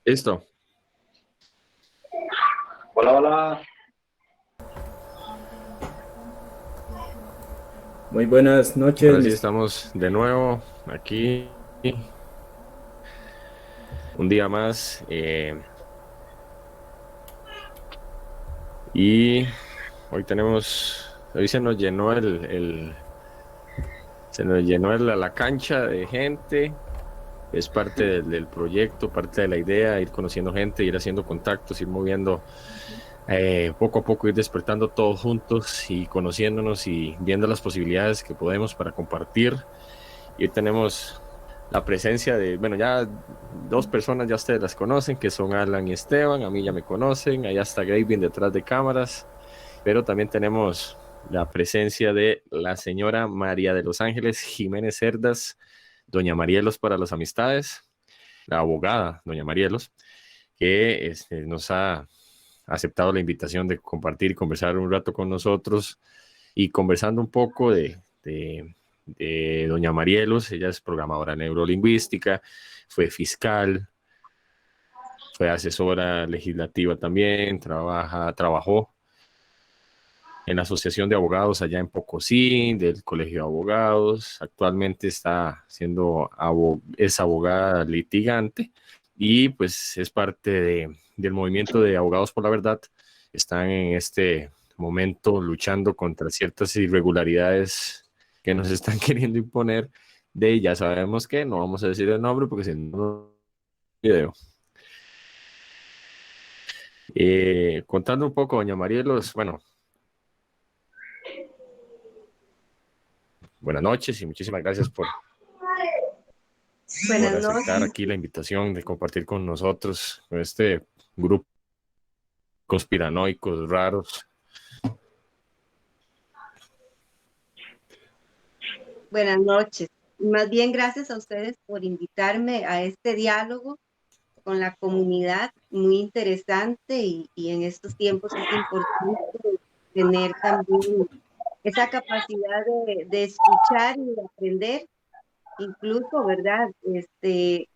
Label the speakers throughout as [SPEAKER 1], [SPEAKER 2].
[SPEAKER 1] Listo.
[SPEAKER 2] Hola, hola.
[SPEAKER 3] Muy buenas noches,
[SPEAKER 1] Ahora sí estamos de nuevo aquí un día más y hoy se nos llenó la cancha de gente. Es parte del proyecto, parte de la idea, ir conociendo gente, ir haciendo contactos, ir moviendo poco a poco, ir despertando todos juntos y conociéndonos y viendo las posibilidades que podemos para compartir. Y hoy tenemos la presencia de, bueno, ya dos personas, ya ustedes las conocen, que son Alan y Esteban, a mí ya me conocen, allá está Graving detrás de cámaras, pero también tenemos la presencia de la señora María de los Ángeles Jiménez Cerdas, doña Marielos para las amistades, la abogada doña Marielos, que nos ha aceptado la invitación de compartir y conversar un rato con nosotros y conversando un poco de doña Marielos. Ella es programadora neurolingüística, fue fiscal, fue asesora legislativa también, trabajó en la Asociación de Abogados allá en Pocosí, del Colegio de Abogados. Actualmente es abogada litigante y pues es parte del movimiento de Abogados por la Verdad. Están en este momento luchando contra ciertas irregularidades que nos están queriendo imponer. Ya sabemos que no vamos a decir el nombre porque si no, video. Contando un poco, doña Marielos, bueno, buenas noches y muchísimas gracias por
[SPEAKER 4] Buenas
[SPEAKER 1] aceptar
[SPEAKER 4] noches.
[SPEAKER 1] aquí la invitación de compartir con nosotros, con este grupo conspiranoicos raros.
[SPEAKER 4] Buenas noches. Más bien, gracias a ustedes por invitarme a este diálogo con la comunidad, muy interesante y en estos tiempos es importante tener también esa capacidad de escuchar y de aprender, incluso, ¿verdad?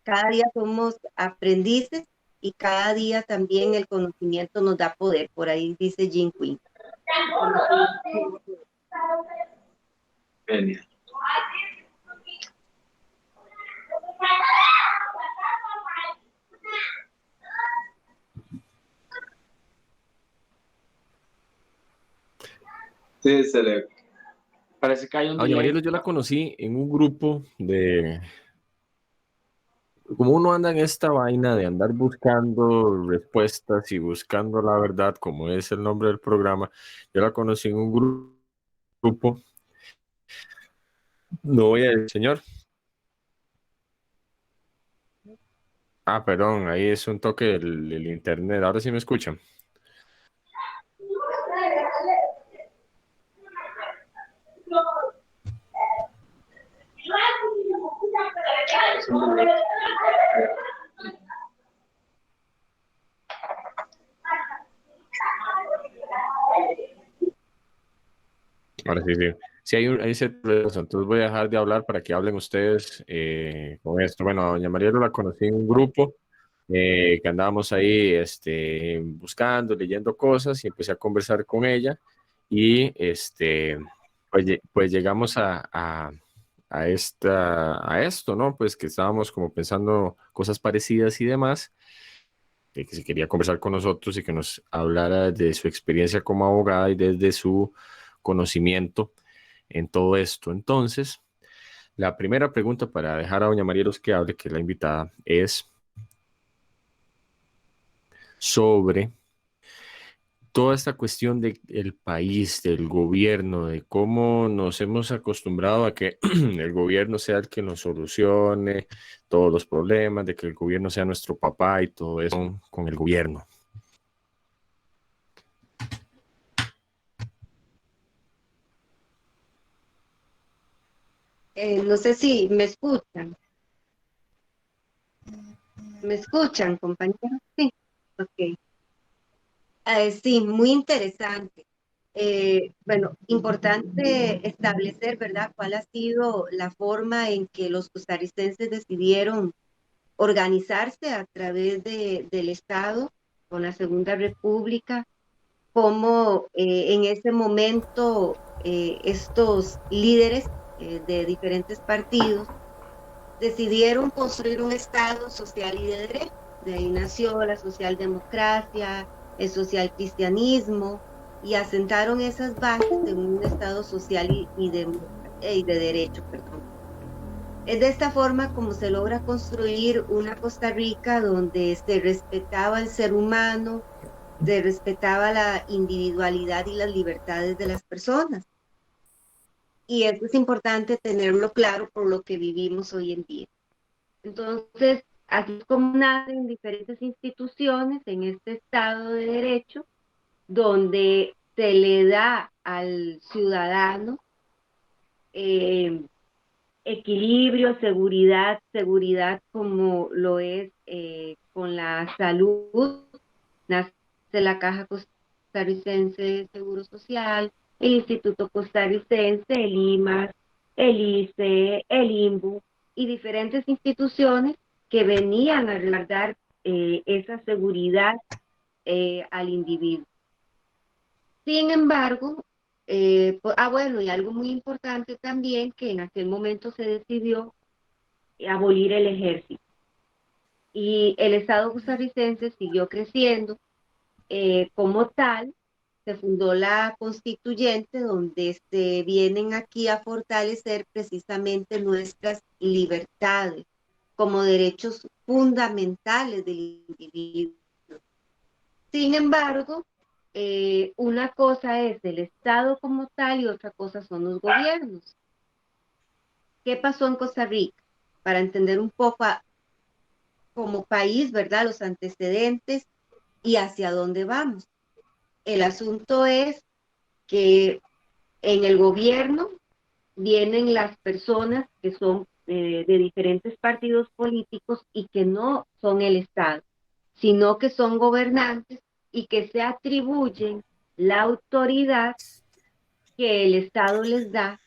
[SPEAKER 4] Cada día somos aprendices y cada día también el conocimiento nos da poder, por ahí dice Jim Quinn. El conocimiento nos da poder.
[SPEAKER 2] Genial. Sí, parece que hay un
[SPEAKER 1] A doña
[SPEAKER 2] delay.
[SPEAKER 1] Mariela yo la conocí en un grupo como uno anda en esta vaina de andar buscando respuestas y buscando la verdad, como es el nombre del programa, yo la conocí en un grupo, no voy a decir, señor. Ah, perdón, ahí es un toque del internet, ahora sí me escuchan. Ahora sí, sí. Sí, hay cierto problema, entonces voy a dejar de hablar para que hablen ustedes con esto. Bueno, a doña Mariela la conocí en un grupo que andábamos ahí buscando, leyendo cosas y empecé a conversar con ella y pues llegamos a esto, ¿no? Pues que estábamos como pensando cosas parecidas y demás, que se quería conversar con nosotros y que nos hablara de su experiencia como abogada y desde su conocimiento en todo esto. Entonces, la primera pregunta para dejar a doña Marielos que hable, que es la invitada, es sobre toda esta cuestión del país, del gobierno, de cómo nos hemos acostumbrado a que el gobierno sea el que nos solucione todos los problemas, de que el gobierno sea nuestro papá y todo eso con el gobierno.
[SPEAKER 4] No sé si me escuchan. ¿Me escuchan, compañeros? Sí, ok. Sí, muy interesante. Bueno, importante establecer, ¿verdad?, cuál ha sido la forma en que los costarricenses decidieron organizarse a través del Estado con la Segunda República, cómo en ese momento estos líderes de diferentes partidos decidieron construir un Estado social y de derecho. De ahí nació la socialdemocracia, el socialcristianismo, y asentaron esas bases de un Estado social y de derecho, perdón. Es de esta forma como se logra construir una Costa Rica donde se respetaba el ser humano, se respetaba la individualidad y las libertades de las personas. Y esto es importante tenerlo claro por lo que vivimos hoy en día. Entonces, así es como nacen diferentes instituciones en este Estado de Derecho, donde se le da al ciudadano equilibrio, seguridad como lo es con la salud. Nace la Caja Costarricense de Seguro Social, el Instituto Costarricense, el IMAS, el ICE, el INBU y diferentes instituciones que venían a resguardar esa seguridad al individuo. Sin embargo, bueno, y algo muy importante también, que en aquel momento se decidió abolir el ejército. Y el Estado costarricense siguió creciendo como tal. Se fundó la constituyente, donde se vienen aquí a fortalecer precisamente nuestras libertades como derechos fundamentales del individuo. Sin embargo, una cosa es el Estado como tal y otra cosa son los gobiernos. ¿Qué pasó en Costa Rica? Para entender un poco como país, ¿verdad? Los antecedentes y hacia dónde vamos. El asunto es que en el gobierno vienen las personas que son de diferentes partidos políticos y que no son el Estado, sino que son gobernantes y que se atribuyen la autoridad que el Estado les da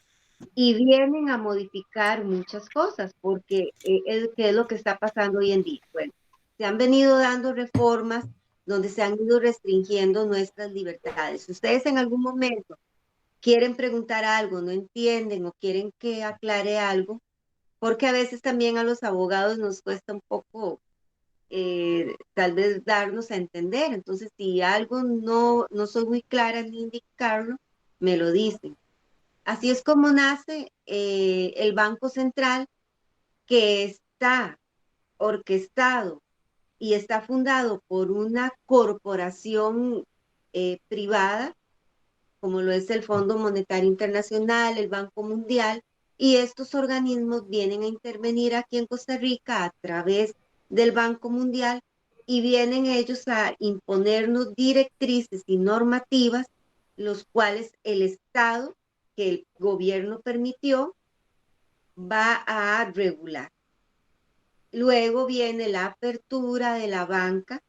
[SPEAKER 4] y vienen a modificar muchas cosas, porque ¿qué es lo que está pasando hoy en día? Bueno, se han venido dando reformas donde se han ido restringiendo nuestras libertades. Si ustedes en algún momento quieren preguntar algo, no entienden o quieren que aclare algo, porque a veces también a los abogados nos cuesta un poco tal vez darnos a entender. Entonces, si algo no soy muy clara en indicarlo, me lo dicen. Así es como nace el Banco Central, que está orquestado y está fundado por una corporación privada, como lo es el Fondo Monetario Internacional, el Banco Mundial, y estos organismos vienen a intervenir aquí en Costa Rica a través del Banco Mundial y vienen ellos a imponernos directrices y normativas, los cuales el Estado, que el gobierno permitió, va a regular. Luego viene la apertura de la banca.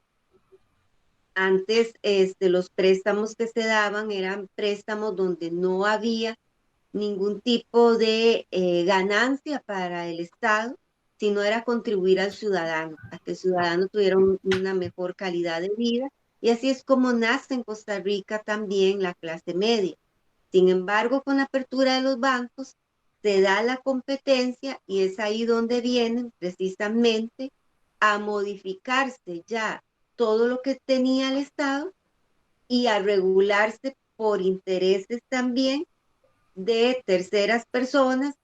[SPEAKER 4] Antes los préstamos que se daban eran préstamos donde no había ningún tipo de ganancia para el Estado, sino era contribuir al ciudadano, a que el ciudadano tuviera una mejor calidad de vida. Y así es como nace en Costa Rica también la clase media. Sin embargo, con la apertura de los bancos, se da la competencia y es ahí donde vienen precisamente a modificarse ya todo lo que tenía el Estado y a regularse por intereses también de terceras personas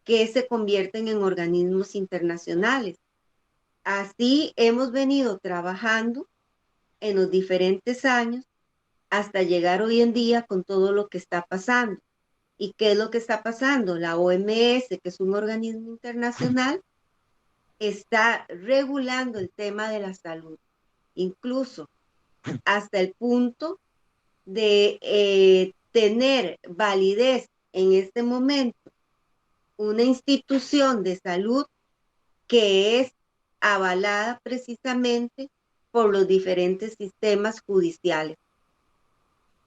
[SPEAKER 4] que se convierten en organismos internacionales. Así hemos venido trabajando en los diferentes años hasta llegar hoy en día con todo lo que está pasando. ¿Y qué es lo que está pasando? La OMS, que es un organismo internacional, está regulando el tema de la salud, incluso hasta el punto de tener validez en este momento una institución de salud que es avalada precisamente por los diferentes sistemas judiciales.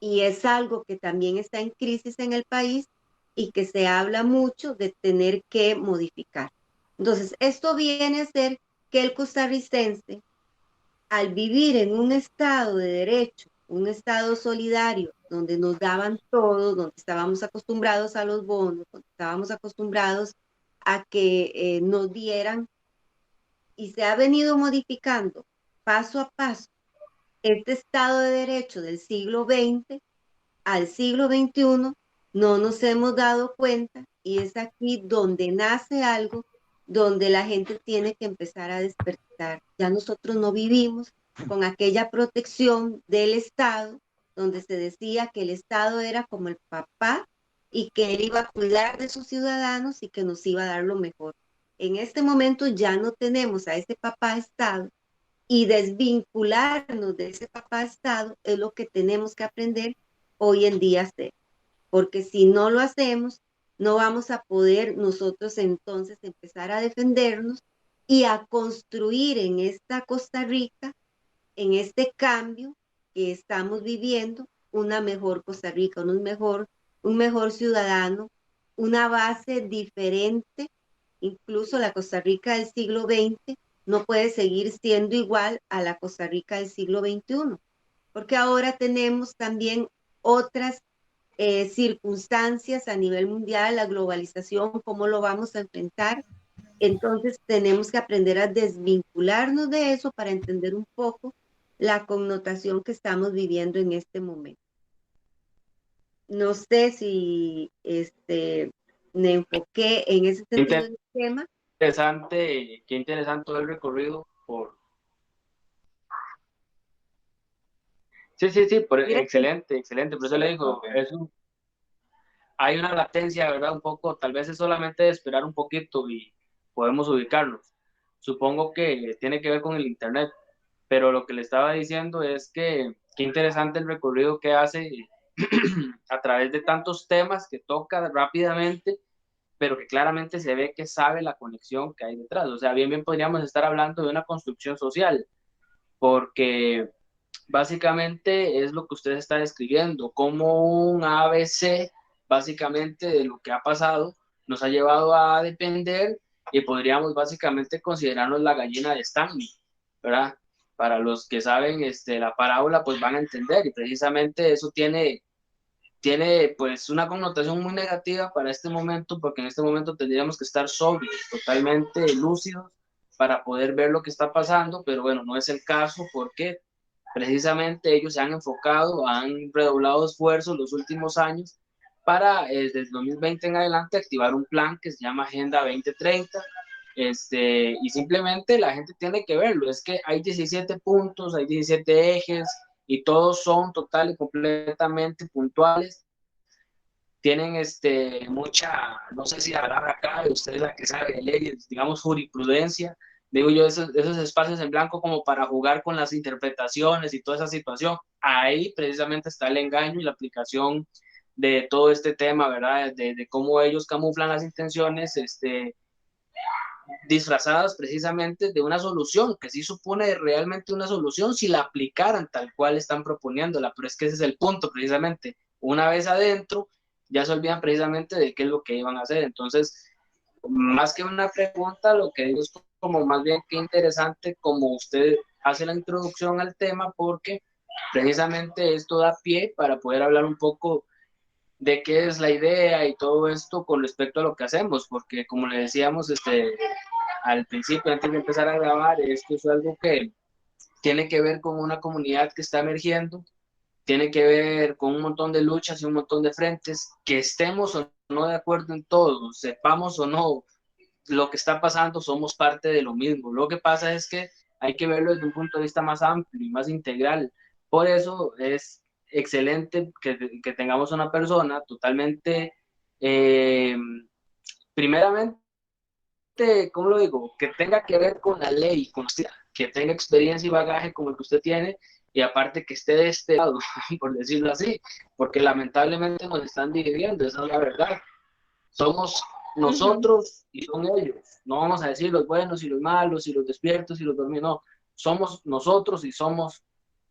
[SPEAKER 4] Y es algo que también está en crisis en el país y que se habla mucho de tener que modificar. Entonces, esto viene a ser que el costarricense, al vivir en un estado de derecho, un estado solidario, donde nos daban todo, donde estábamos acostumbrados a los bonos, donde estábamos acostumbrados a que nos dieran, y se ha venido modificando paso a paso este estado de derecho del siglo XX al siglo XXI, no nos hemos dado cuenta, y es aquí donde nace algo, donde la gente tiene que empezar a despertar. Ya nosotros no vivimos con aquella protección del Estado, donde se decía que el Estado era como el papá y que él iba a cuidar de sus ciudadanos y que nos iba a dar lo mejor. En este momento ya no tenemos a ese papá Estado, y desvincularnos de ese papá Estado es lo que tenemos que aprender hoy en día hacer, porque si no lo hacemos, no vamos a poder nosotros entonces empezar a defendernos y a construir en esta Costa Rica, en este cambio que estamos viviendo, una mejor Costa Rica, un mejor ciudadano, una base diferente. Incluso la Costa Rica del siglo XX no puede seguir siendo igual a la Costa Rica del siglo XXI, porque ahora tenemos también otras circunstancias a nivel mundial, la globalización, cómo lo vamos a enfrentar. Entonces tenemos que aprender a desvincularnos de eso para entender un poco la connotación que estamos viviendo en este momento. No sé si me enfoqué en ese sentido del tema.
[SPEAKER 2] Qué interesante todo el recorrido. Sí, excelente. Por eso le digo, hay una latencia, ¿verdad? Un poco, tal vez es solamente de esperar un poquito y podemos ubicarnos. Supongo que tiene que ver con el internet, pero lo que le estaba diciendo es que qué interesante el recorrido que hace a través de tantos temas que toca rápidamente, pero que claramente se ve que sabe la conexión que hay detrás. O sea, bien podríamos estar hablando de una construcción social, porque básicamente es lo que usted está describiendo, como un ABC básicamente de lo que ha pasado nos ha llevado a depender, y podríamos básicamente considerarnos la gallina de Stanley, ¿verdad? Para los que saben la parábola, pues van a entender, y precisamente eso tiene pues una connotación muy negativa para este momento, porque en este momento tendríamos que estar sobrios, totalmente lúcidos para poder ver lo que está pasando, pero bueno, no es el caso porque precisamente ellos se han enfocado, han redoblado esfuerzos los últimos años para desde el 2020 en adelante activar un plan que se llama Agenda 2030, y simplemente la gente tiene que verlo, es que hay 17 puntos, hay 17 ejes, y todos son total y completamente puntuales. Tienen mucha, no sé si la palabra acá, usted es la que sabe de leyes, digamos jurisprudencia, digo yo, esos espacios en blanco como para jugar con las interpretaciones y toda esa situación. Ahí precisamente está el engaño y la aplicación de todo este tema, ¿verdad? De cómo ellos camuflan las intenciones, disfrazadas precisamente de una solución, que sí supone realmente una solución si la aplicaran tal cual están proponiéndola, pero es que ese es el punto precisamente, una vez adentro ya se olvidan precisamente de qué es lo que iban a hacer. Entonces, más que una pregunta, lo que digo es como más bien qué interesante como usted hace la introducción al tema, porque precisamente esto da pie para poder hablar un poco de qué es la idea y todo esto con respecto a lo que hacemos, porque como le decíamos al principio, antes de empezar a grabar, esto es algo que tiene que ver con una comunidad que está emergiendo, tiene que ver con un montón de luchas y un montón de frentes, que estemos o no de acuerdo en todo, sepamos o no lo que está pasando, somos parte de lo mismo. Lo que pasa es que hay que verlo desde un punto de vista más amplio y más integral. Por eso es excelente que tengamos una persona totalmente, primeramente, ¿cómo lo digo? Que tenga que ver con la ley, que tenga experiencia y bagaje como el que usted tiene, y aparte que esté de este lado, por decirlo así, porque lamentablemente nos están dividiendo, esa es la verdad. Somos nosotros y son ellos. No vamos a decir los buenos y los malos, y los despiertos y los dormidos, no. Somos nosotros y somos,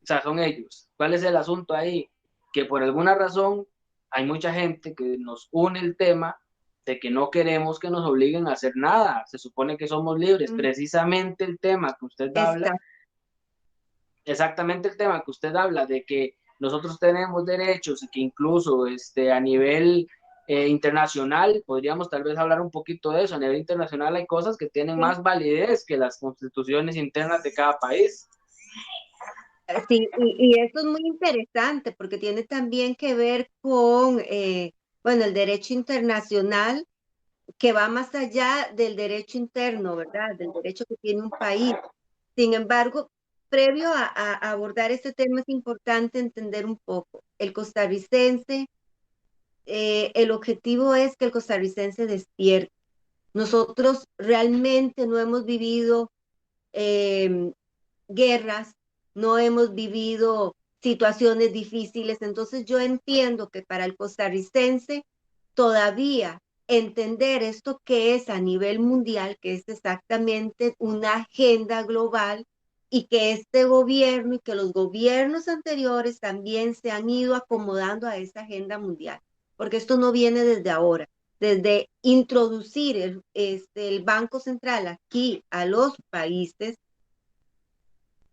[SPEAKER 2] o sea, son ellos. ¿Cuál es el asunto ahí? Que por alguna razón hay mucha gente que nos une el tema de que no queremos que nos obliguen a hacer nada, se supone que somos libres. Precisamente el tema que usted habla, exactamente el tema que usted habla, de que nosotros tenemos derechos y que incluso a nivel internacional, podríamos tal vez hablar un poquito de eso, a nivel internacional hay cosas que tienen más validez que las constituciones internas de cada país.
[SPEAKER 4] Sí, y esto es muy interesante porque tiene también que ver con, bueno, el derecho internacional que va más allá del derecho interno, ¿verdad? Del derecho que tiene un país. Sin embargo, previo a abordar este tema es importante entender un poco. El costarricense, el objetivo es que el costarricense despierte. Nosotros realmente no hemos vivido guerras, no hemos vivido situaciones difíciles, entonces yo entiendo que para el costarricense todavía entender esto que es a nivel mundial, que es exactamente una agenda global y que este gobierno y que los gobiernos anteriores también se han ido acomodando a esa agenda mundial, porque esto no viene desde ahora, desde introducir el Banco Central aquí a los países,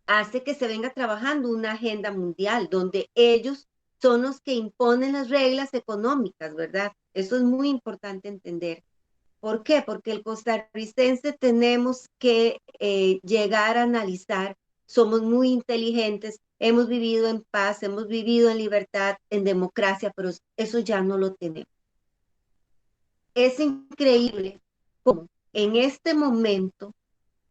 [SPEAKER 4] hace que se venga trabajando una agenda mundial donde ellos son los que imponen las reglas económicas, ¿verdad? Eso es muy importante entender. ¿Por qué? Porque el costarricense tenemos que llegar a analizar, somos muy inteligentes, hemos vivido en paz, hemos vivido en libertad, en democracia, pero eso ya no lo tenemos. Es increíble cómo en este momento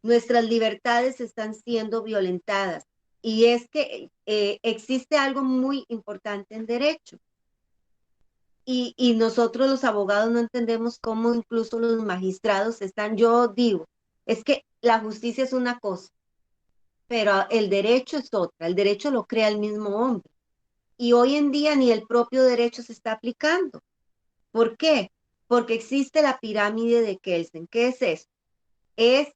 [SPEAKER 4] nuestras libertades están siendo violentadas. Y es que existe algo muy importante en derecho. Y nosotros los abogados no entendemos cómo incluso los magistrados están, yo digo, es que la justicia es una cosa, pero el derecho es otra, el derecho lo crea el mismo hombre. Y hoy en día ni el propio derecho se está aplicando. ¿Por qué? Porque existe la pirámide de Kelsen. ¿Qué es eso? Es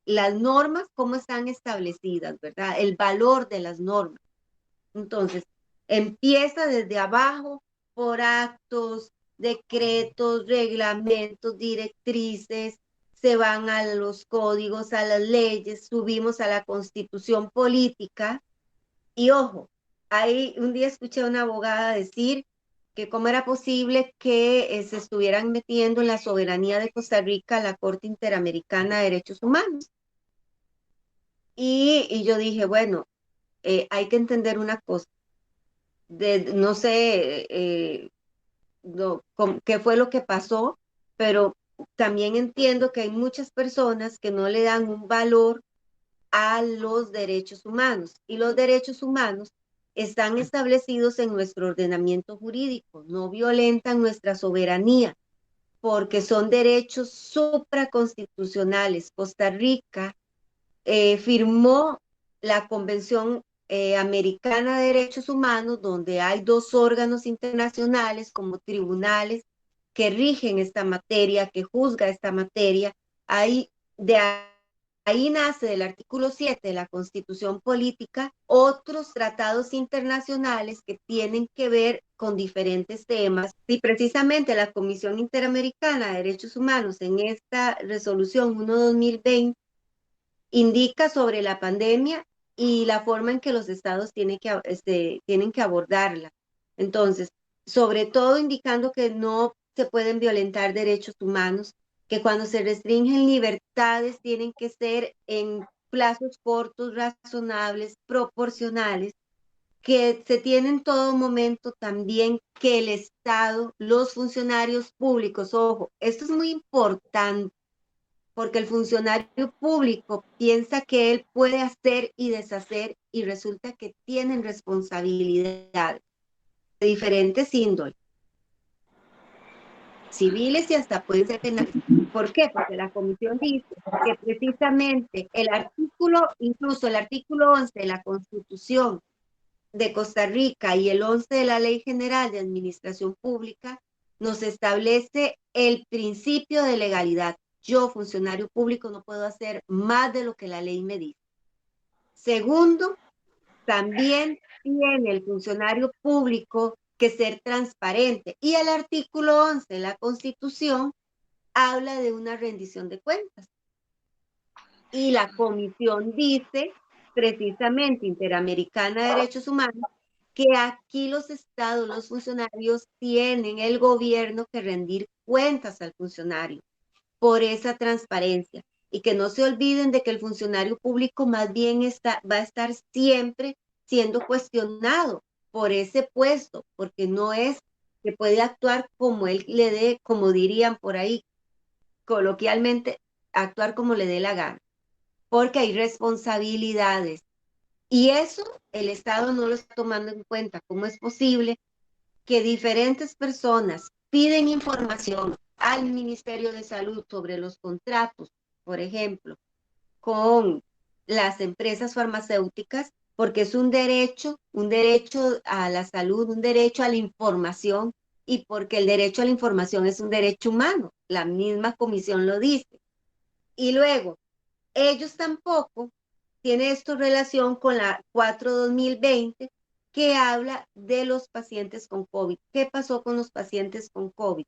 [SPEAKER 4] las normas, cómo están establecidas, ¿verdad? El valor de las normas. Entonces, empieza desde abajo por actos, decretos, reglamentos, directrices, se van a los códigos, a las leyes, subimos a la constitución política. Y ojo, ahí un día escuché a una abogada decir que cómo era posible que se estuvieran metiendo en la soberanía de Costa Rica a la Corte Interamericana de Derechos Humanos. Y yo dije, bueno, hay que entender una cosa, no sé qué fue lo que pasó, pero también entiendo que hay muchas personas que no le dan un valor a los derechos humanos. Y los derechos humanos están establecidos en nuestro ordenamiento jurídico, no violentan nuestra soberanía, porque son derechos supraconstitucionales. Costa Rica firmó la Convención Americana de Derechos Humanos, donde hay dos órganos internacionales como tribunales que rigen esta materia, que juzga esta materia. De ahí nace del artículo 7 de la Constitución Política otros tratados internacionales que tienen que ver con diferentes temas. Y precisamente la Comisión Interamericana de Derechos Humanos en esta resolución 1/2020 indica sobre la pandemia y la forma en que los estados tienen que abordarla. Entonces, sobre todo indicando que no se pueden violentar derechos humanos, que cuando se restringen libertades tienen que ser en plazos cortos, razonables, proporcionales, que se tiene en todo momento también que el Estado, los funcionarios públicos, ojo, esto es muy importante, porque el funcionario público piensa que él puede hacer y deshacer y resulta que tienen responsabilidades de diferentes índoles, civiles y hasta pueden ser penales. ¿Por qué? Porque la comisión dice que precisamente incluso el artículo 11 de la Constitución de Costa Rica y el 11 de la Ley General de Administración Pública nos establece el principio de legalidad. Yo, funcionario público, no puedo hacer más de lo que la ley me dice. Segundo, también tiene el funcionario público que ser transparente. Y el artículo 11 de la Constitución habla de una rendición de cuentas. Y la comisión dice, precisamente, Interamericana de Derechos Humanos, que aquí los estados, los funcionarios tienen el gobierno que rendir cuentas al funcionario por esa transparencia. Y que no se olviden de que el funcionario público más bien va a estar siempre siendo cuestionado por ese puesto, porque no es que puede actuar como él le dé, como dirían por ahí coloquialmente, actuar como le dé la gana, porque hay responsabilidades. Y eso el Estado no lo está tomando en cuenta. ¿Cómo es posible que diferentes personas piden información al Ministerio de Salud sobre los contratos, por ejemplo, con las empresas farmacéuticas, porque es un derecho a la salud, un derecho a la información, y porque el derecho a la información es un derecho humano, la misma comisión lo dice. Y luego, ellos tampoco tienen esto relación con la 4/2020, que habla de los pacientes con COVID. ¿Qué pasó con los pacientes con COVID?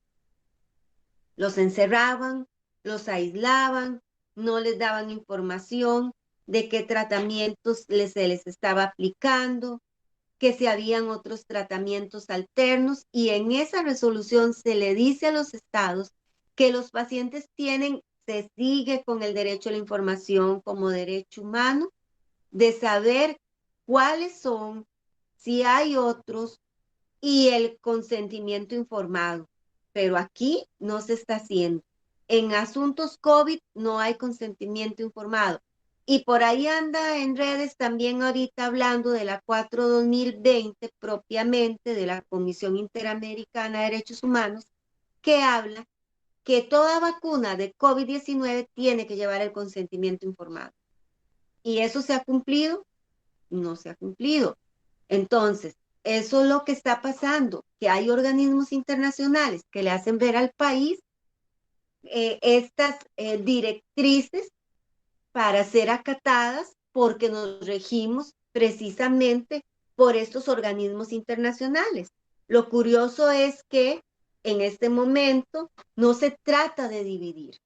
[SPEAKER 4] Los encerraban, los aislaban, no les daban información de qué tratamientos se les estaba aplicando, que si habían otros tratamientos alternos, y en esa resolución se le dice a los estados que los pacientes se sigue con el derecho a la información como derecho humano, de saber cuáles son, si hay otros, y el consentimiento informado. Pero aquí no se está haciendo. En asuntos COVID no hay consentimiento informado. Y por ahí anda en redes también ahorita hablando de la 4/2020, propiamente de la Comisión Interamericana de Derechos Humanos, que habla que toda vacuna de COVID-19 tiene que llevar el consentimiento informado. ¿Y eso se ha cumplido? No se ha cumplido. Entonces, eso es lo que está pasando, que hay organismos internacionales que le hacen ver al país estas directrices para ser acatadas, porque nos regimos precisamente por estos organismos internacionales. Lo curioso es que en este momento no se trata de dividir.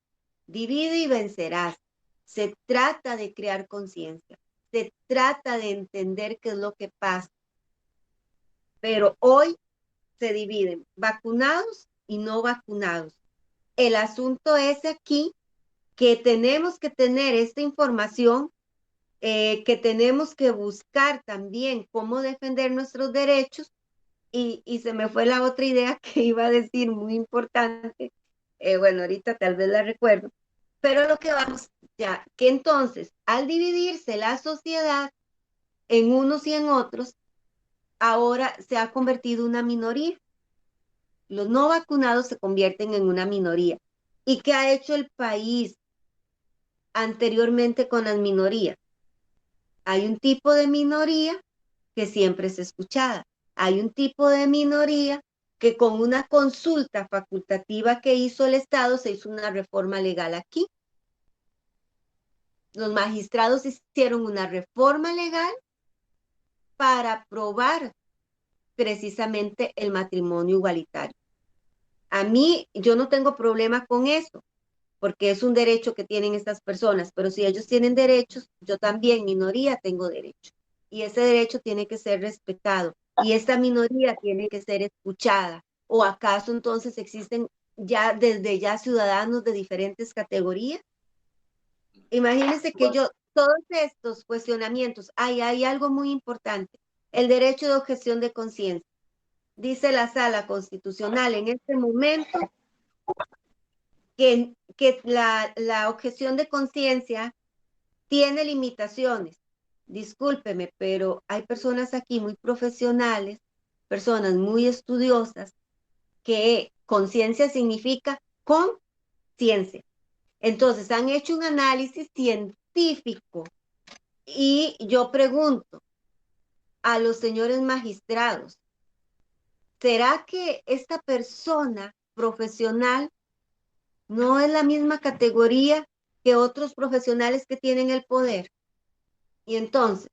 [SPEAKER 4] Divide y vencerás. Se trata de crear conciencia. Se trata de entender qué es lo que pasa. Pero hoy se dividen vacunados y no vacunados. El asunto es aquí que tenemos que tener esta información, que tenemos que buscar también cómo defender nuestros derechos, y se me fue la otra idea que iba a decir, muy importante. Bueno, ahorita tal vez la recuerdo, pero lo que vamos ya, que entonces al dividirse la sociedad en unos y en otros, ahora se ha convertido en una minoría. Los no vacunados se convierten en una minoría. ¿Y qué ha hecho el país anteriormente con las minorías? Hay un tipo de minoría que siempre es escuchada. Hay un tipo de minoría que con una consulta facultativa que hizo el Estado se hizo una reforma legal aquí. Los magistrados hicieron una reforma legal para aprobar precisamente el matrimonio igualitario. A mí, yo no tengo problema con eso, porque es un derecho que tienen estas personas, pero si ellos tienen derechos, yo también, minoría, tengo derecho. Y ese derecho tiene que ser respetado, y esta minoría tiene que ser escuchada. ¿O acaso entonces existen ya desde ya ciudadanos de diferentes categorías? Imagínense que todos estos cuestionamientos, hay algo muy importante, el derecho de objeción de conciencia. Dice la Sala Constitucional en este momento que la objeción de conciencia tiene limitaciones. Discúlpeme, pero hay personas aquí muy profesionales, personas muy estudiosas, que conciencia significa conciencia. Entonces, han hecho un análisis científico, y yo pregunto a los señores magistrados, ¿será que esta persona profesional no es la misma categoría que otros profesionales que tienen el poder? Y entonces,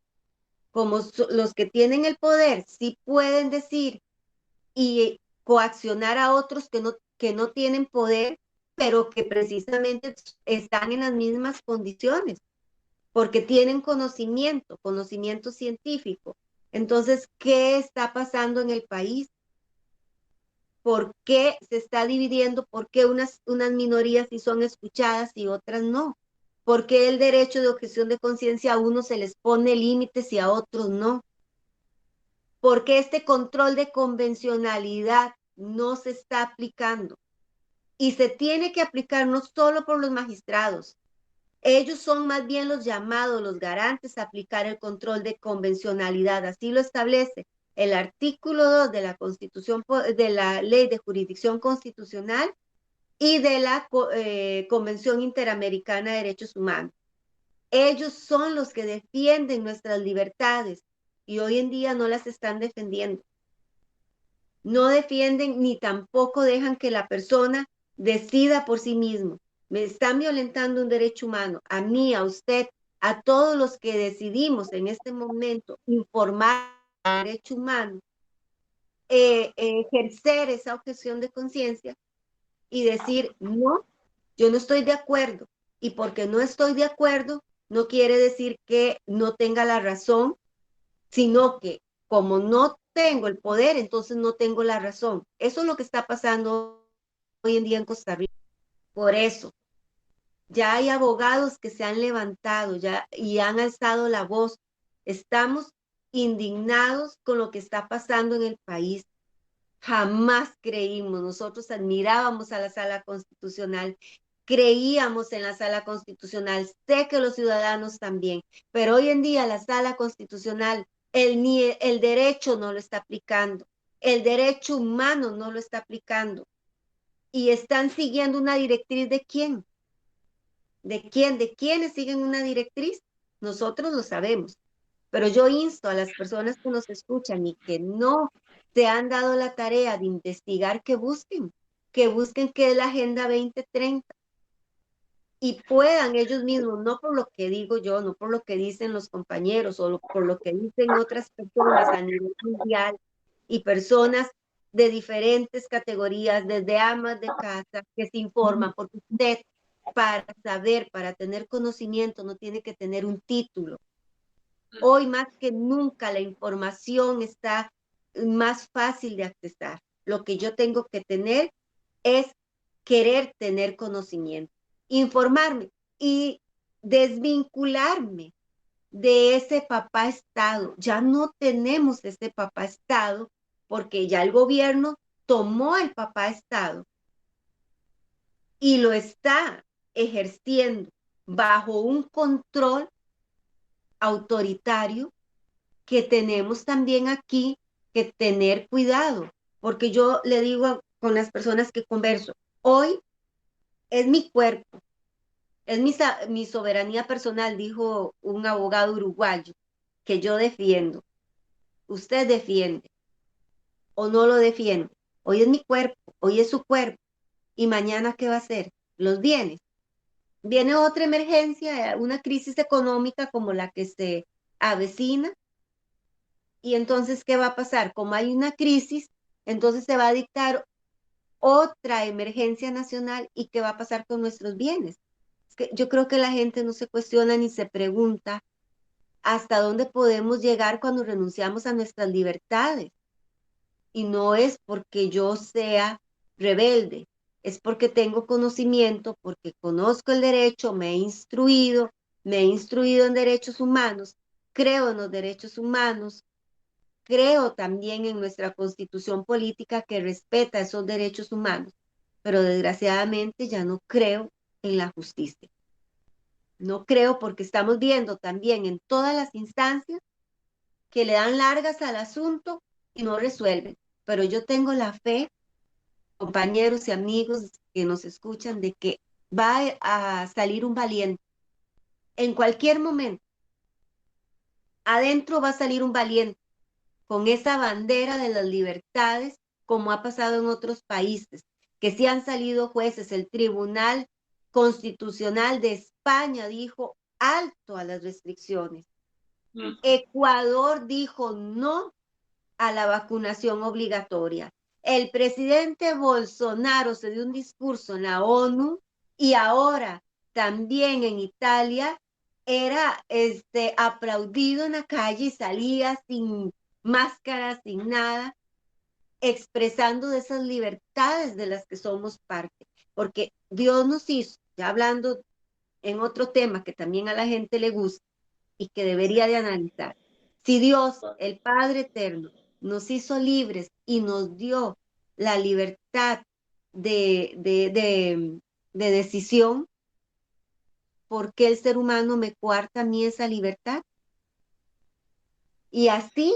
[SPEAKER 4] como los que tienen el poder sí pueden decir y coaccionar a otros que no tienen poder, pero que precisamente están en las mismas condiciones, porque tienen conocimiento científico. Entonces, ¿qué está pasando en el país? ¿Por qué se está dividiendo? ¿Por qué unas minorías sí son escuchadas y otras no? ¿Por qué el derecho de objeción de conciencia a unos se les pone límites y a otros no? ¿Por qué este control de convencionalidad no se está aplicando? Y se tiene que aplicar no solo por los magistrados. Ellos son más bien los llamados, los garantes a aplicar el control de convencionalidad. Así lo establece el artículo 2 de la Constitución, de la Ley de Jurisdicción Constitucional y de la Convención Interamericana de Derechos Humanos. Ellos son los que defienden nuestras libertades y hoy en día no las están defendiendo. No defienden ni tampoco dejan que la persona decida por sí mismo. Me están violentando un derecho humano, a mí, a usted, a todos los que decidimos en este momento informar el derecho humano, ejercer esa objeción de conciencia y decir, no, yo no estoy de acuerdo. Y porque no estoy de acuerdo, no quiere decir que no tenga la razón, sino que como no tengo el poder, entonces no tengo la razón. Eso es lo que está pasando hoy en día en Costa Rica. Por eso, ya hay abogados que se han levantado ya, y han alzado la voz. Estamos indignados con lo que está pasando en el país. Jamás creímos, nosotros admirábamos a la Sala Constitucional, creíamos en la Sala Constitucional, sé que los ciudadanos también, pero hoy en día la Sala Constitucional, el derecho no lo está aplicando, el derecho humano no lo está aplicando, y están siguiendo una directriz ¿de quién? ¿De quién? ¿De quiénes siguen una directriz? Nosotros lo sabemos, pero yo insto a las personas que nos escuchan y que no se han dado la tarea de investigar, que busquen qué es la Agenda 2030 y puedan ellos mismos, no por lo que digo yo, no por lo que dicen los compañeros o por lo que dicen otras personas a nivel mundial y personas de diferentes categorías, desde amas de casa, que se informan, porque usted para saber, para tener conocimiento, no tiene que tener un título. Hoy más que nunca la información está más fácil de accesar. Lo que yo tengo que tener es querer tener conocimiento, informarme y desvincularme de ese papá Estado. Ya no tenemos ese papá Estado porque ya el gobierno tomó el papá Estado y lo está ejerciendo bajo un control autoritario que tenemos también aquí que tener cuidado, porque yo le digo con las personas que converso, hoy es mi cuerpo, es mi soberanía personal, dijo un abogado uruguayo, que yo defiendo. Usted defiende o no lo defiende. Hoy es mi cuerpo, hoy es su cuerpo. ¿Y mañana qué va a hacer? Los bienes. Viene otra emergencia, una crisis económica como la que se avecina. Y entonces, ¿qué va a pasar? Como hay una crisis, entonces se va a dictar otra emergencia nacional y ¿qué va a pasar con nuestros bienes? Es que yo creo que la gente no se cuestiona ni se pregunta hasta dónde podemos llegar cuando renunciamos a nuestras libertades. Y no es porque yo sea rebelde, es porque tengo conocimiento, porque conozco el derecho, me he instruido en derechos humanos, creo en los derechos humanos, creo también en nuestra constitución política que respeta esos derechos humanos, pero desgraciadamente ya no creo en la justicia. No creo porque estamos viendo también en todas las instancias que le dan largas al asunto y no resuelven. Pero yo tengo la fe, compañeros y amigos que nos escuchan, de que va a salir un valiente. En cualquier momento, adentro va a salir un valiente con esa bandera de las libertades, como ha pasado en otros países, que sí han salido jueces. El Tribunal Constitucional de España dijo alto a las restricciones. Ecuador dijo no a la vacunación obligatoria. El presidente Bolsonaro se dio un discurso en la ONU y ahora también en Italia era aplaudido en la calle y salía sin máscara, sin nada, expresando de esas libertades de las que somos parte. Porque Dios nos hizo, ya hablando en otro tema que también a la gente le gusta y que debería de analizar. Si Dios, el Padre Eterno, nos hizo libres y nos dio la libertad de decisión, ¿por qué el ser humano me coarta a mí esa libertad? Y así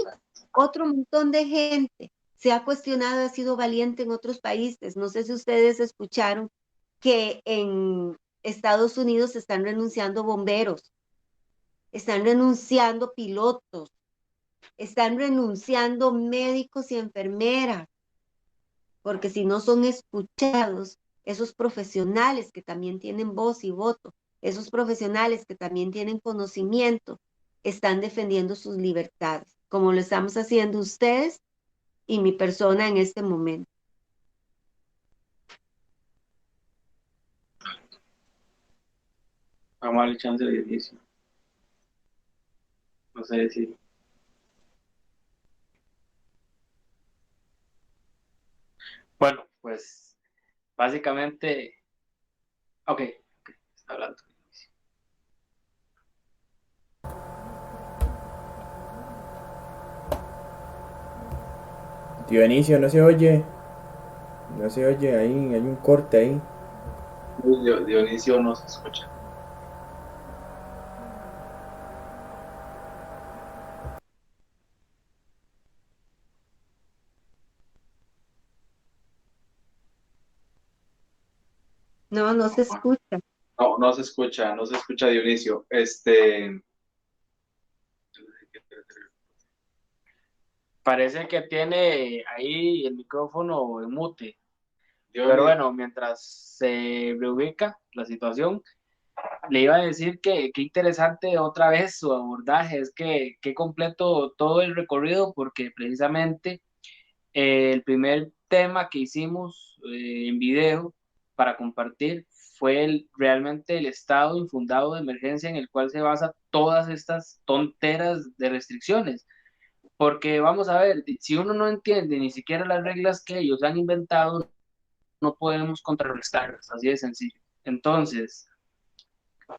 [SPEAKER 4] otro montón de gente se ha cuestionado, ha sido valiente en otros países. No sé si ustedes escucharon que en Estados Unidos están renunciando bomberos, están renunciando pilotos, están renunciando médicos y enfermeras, porque si no son escuchados, esos profesionales que también tienen voz y voto, esos profesionales que también tienen conocimiento, están defendiendo sus libertades, como lo estamos haciendo ustedes y mi persona en este momento.
[SPEAKER 2] Vamos a darle chance de inicio. No sé si... Bueno, pues básicamente... Ok, está hablando.
[SPEAKER 3] Dionisio, no se oye. No se oye ahí, hay un corte ahí.
[SPEAKER 5] Dionisio no se escucha.
[SPEAKER 4] No, no se escucha.
[SPEAKER 5] No, no se escucha Dionisio.
[SPEAKER 2] Parece que tiene ahí el micrófono en mute. Pero
[SPEAKER 5] Dionisio,
[SPEAKER 2] bueno, mientras se reubica la situación, le iba a decir que qué interesante otra vez su abordaje, es que qué completo todo el recorrido, porque precisamente el primer tema que hicimos en video para compartir fue realmente el estado infundado de emergencia en el cual se basa todas estas tonteras de restricciones. Porque vamos a ver, si uno no entiende ni siquiera las reglas que ellos han inventado, no podemos contrarrestarlas, así de sencillo. Entonces,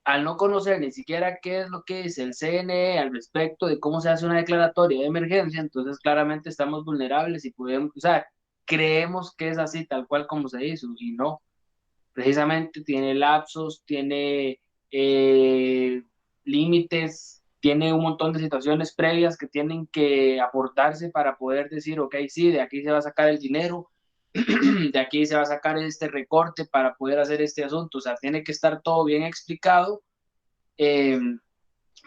[SPEAKER 2] al no conocer ni siquiera qué es lo que dice el CNE al respecto de cómo se hace una declaratoria de emergencia, entonces claramente estamos vulnerables y podemos, o sea, creemos que es así tal cual como se hizo y no, precisamente tiene lapsos, tiene límites, tiene un montón de situaciones previas que tienen que aportarse para poder decir, ok, sí, de aquí se va a sacar el dinero, de aquí se va a sacar este recorte para poder hacer este asunto, o sea, tiene que estar todo bien explicado, eh,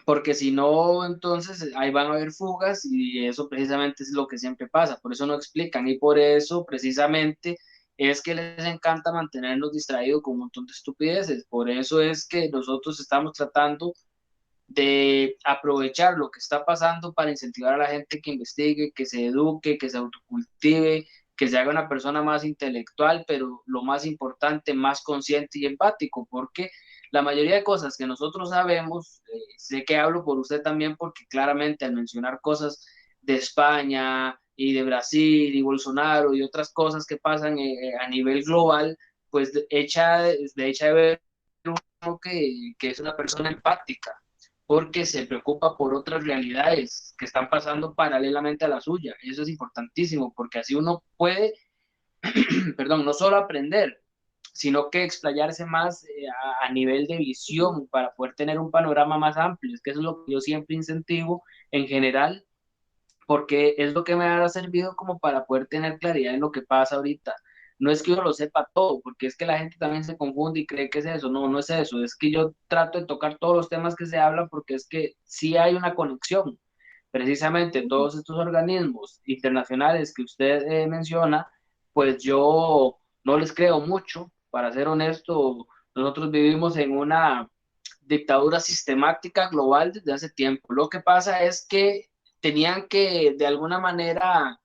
[SPEAKER 2] porque si no, entonces ahí van a haber fugas y eso precisamente es lo que siempre pasa, por eso no explican y por eso precisamente es que les encanta mantenernos distraídos con un montón de estupideces, por eso es que nosotros estamos tratando de aprovechar lo que está pasando para incentivar a la gente que investigue, que se eduque, que se autocultive, que se haga una persona más intelectual, pero lo más importante, más consciente y empático, porque la mayoría de cosas que nosotros sabemos, sé que hablo por usted también, porque claramente al mencionar cosas de España y de Brasil y Bolsonaro y otras cosas que pasan a nivel global, pues de ver uno que es una persona empática porque se preocupa por otras realidades que están pasando paralelamente a la suya. Eso es importantísimo, porque así uno puede, perdón, no solo aprender, sino que explayarse más a nivel de visión para poder tener un panorama más amplio. Es que eso es lo que yo siempre incentivo en general, porque es lo que me ha servido como para poder tener claridad en lo que pasa ahorita. No es que yo lo sepa todo, porque es que la gente también se confunde y cree que es eso. No, no es eso. Es que yo trato de tocar todos los temas que se hablan porque es que sí hay una conexión. Precisamente todos estos organismos internacionales que usted menciona, pues yo no les creo mucho, para ser honesto. Nosotros vivimos en una dictadura sistemática global desde hace tiempo. Lo que pasa es que tenían que de alguna manera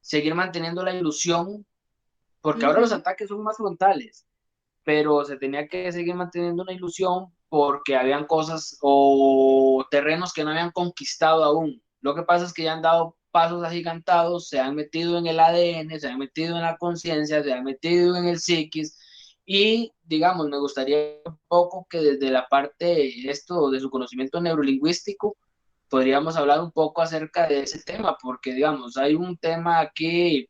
[SPEAKER 2] seguir manteniendo la ilusión, porque ahora los ataques son más frontales, pero se tenía que seguir manteniendo una ilusión porque habían cosas o terrenos que no habían conquistado aún. Lo que pasa es que ya han dado pasos agigantados, se han metido en el ADN, se han metido en la conciencia, se han metido en el psiquis y, digamos, me gustaría un poco que desde la parte esto de su conocimiento neurolingüístico podríamos hablar un poco acerca de ese tema, porque, digamos, hay un tema aquí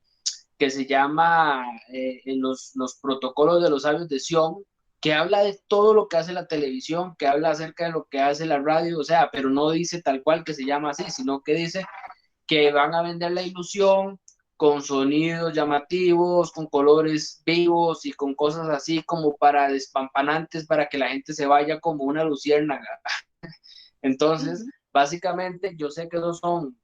[SPEAKER 2] que se llama en los protocolos de los sabios de Sion, que habla de todo lo que hace la televisión, que habla acerca de lo que hace la radio, o sea, pero no dice tal cual que se llama así, sino que dice que van a vender la ilusión con sonidos llamativos, con colores vivos y con cosas así como para despampanantes, para que la gente se vaya como una luciérnaga. Entonces, básicamente, yo sé que esos son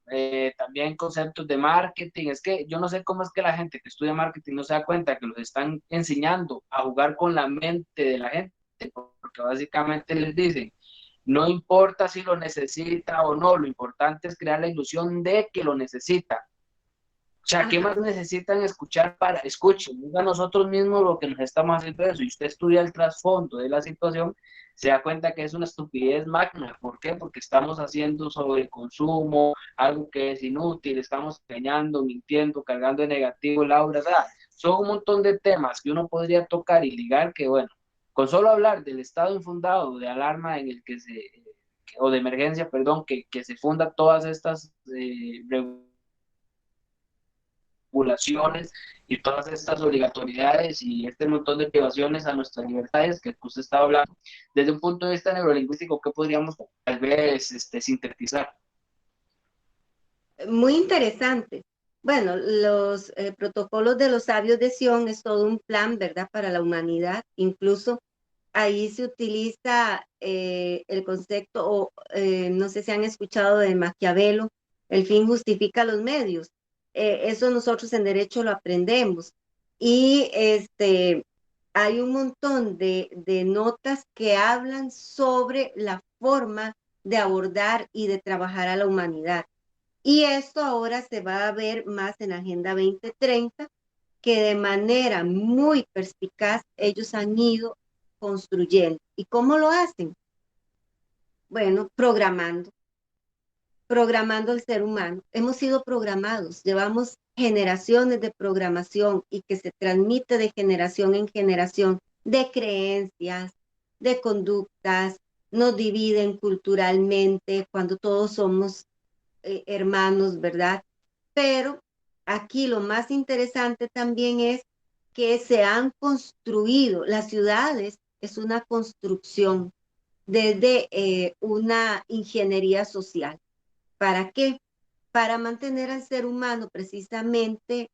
[SPEAKER 2] también conceptos de marketing. Es que yo no sé cómo es que la gente que estudia marketing no se da cuenta que los están enseñando a jugar con la mente de la gente, porque básicamente les dicen, no importa si lo necesita o no, lo importante es crear la ilusión de que lo necesita. O sea, ¿qué más necesitan escuchar para escuchen? A nosotros mismos lo que nos estamos haciendo eso. Y usted estudia el trasfondo de la situación, se da cuenta que es una estupidez magna. ¿Por qué? Porque estamos haciendo sobreconsumo, algo que es inútil, estamos engañando, mintiendo, cargando de negativo el aura. O sea, son un montón de temas que uno podría tocar y ligar que, bueno, con solo hablar del estado infundado de alarma en el que o de emergencia, perdón, que se funda todas estas regulaciones y todas estas obligatoriedades y este montón de privaciones a nuestras libertades que usted estaba hablando, desde un punto de vista neurolingüístico, ¿qué podríamos tal vez sintetizar?
[SPEAKER 4] Muy interesante. Bueno, los protocolos de los sabios de Sion es todo un plan, ¿verdad?, para la humanidad. Incluso ahí se utiliza el concepto, o no sé si han escuchado de Maquiavelo, el fin justifica los medios. Eso nosotros en derecho lo aprendemos. Y hay un montón de notas que hablan sobre la forma de abordar y de trabajar a la humanidad. Y esto ahora se va a ver más en la Agenda 2030, que de manera muy perspicaz ellos han ido construyendo. ¿Y cómo lo hacen? Bueno, programando el ser humano. Hemos sido programados, llevamos generaciones de programación y que se transmite de generación en generación, de creencias, de conductas, nos dividen culturalmente cuando todos somos hermanos, ¿verdad? Pero aquí lo más interesante también es que se han construido, las ciudades es una construcción desde una ingeniería social. ¿Para qué? Para mantener al ser humano precisamente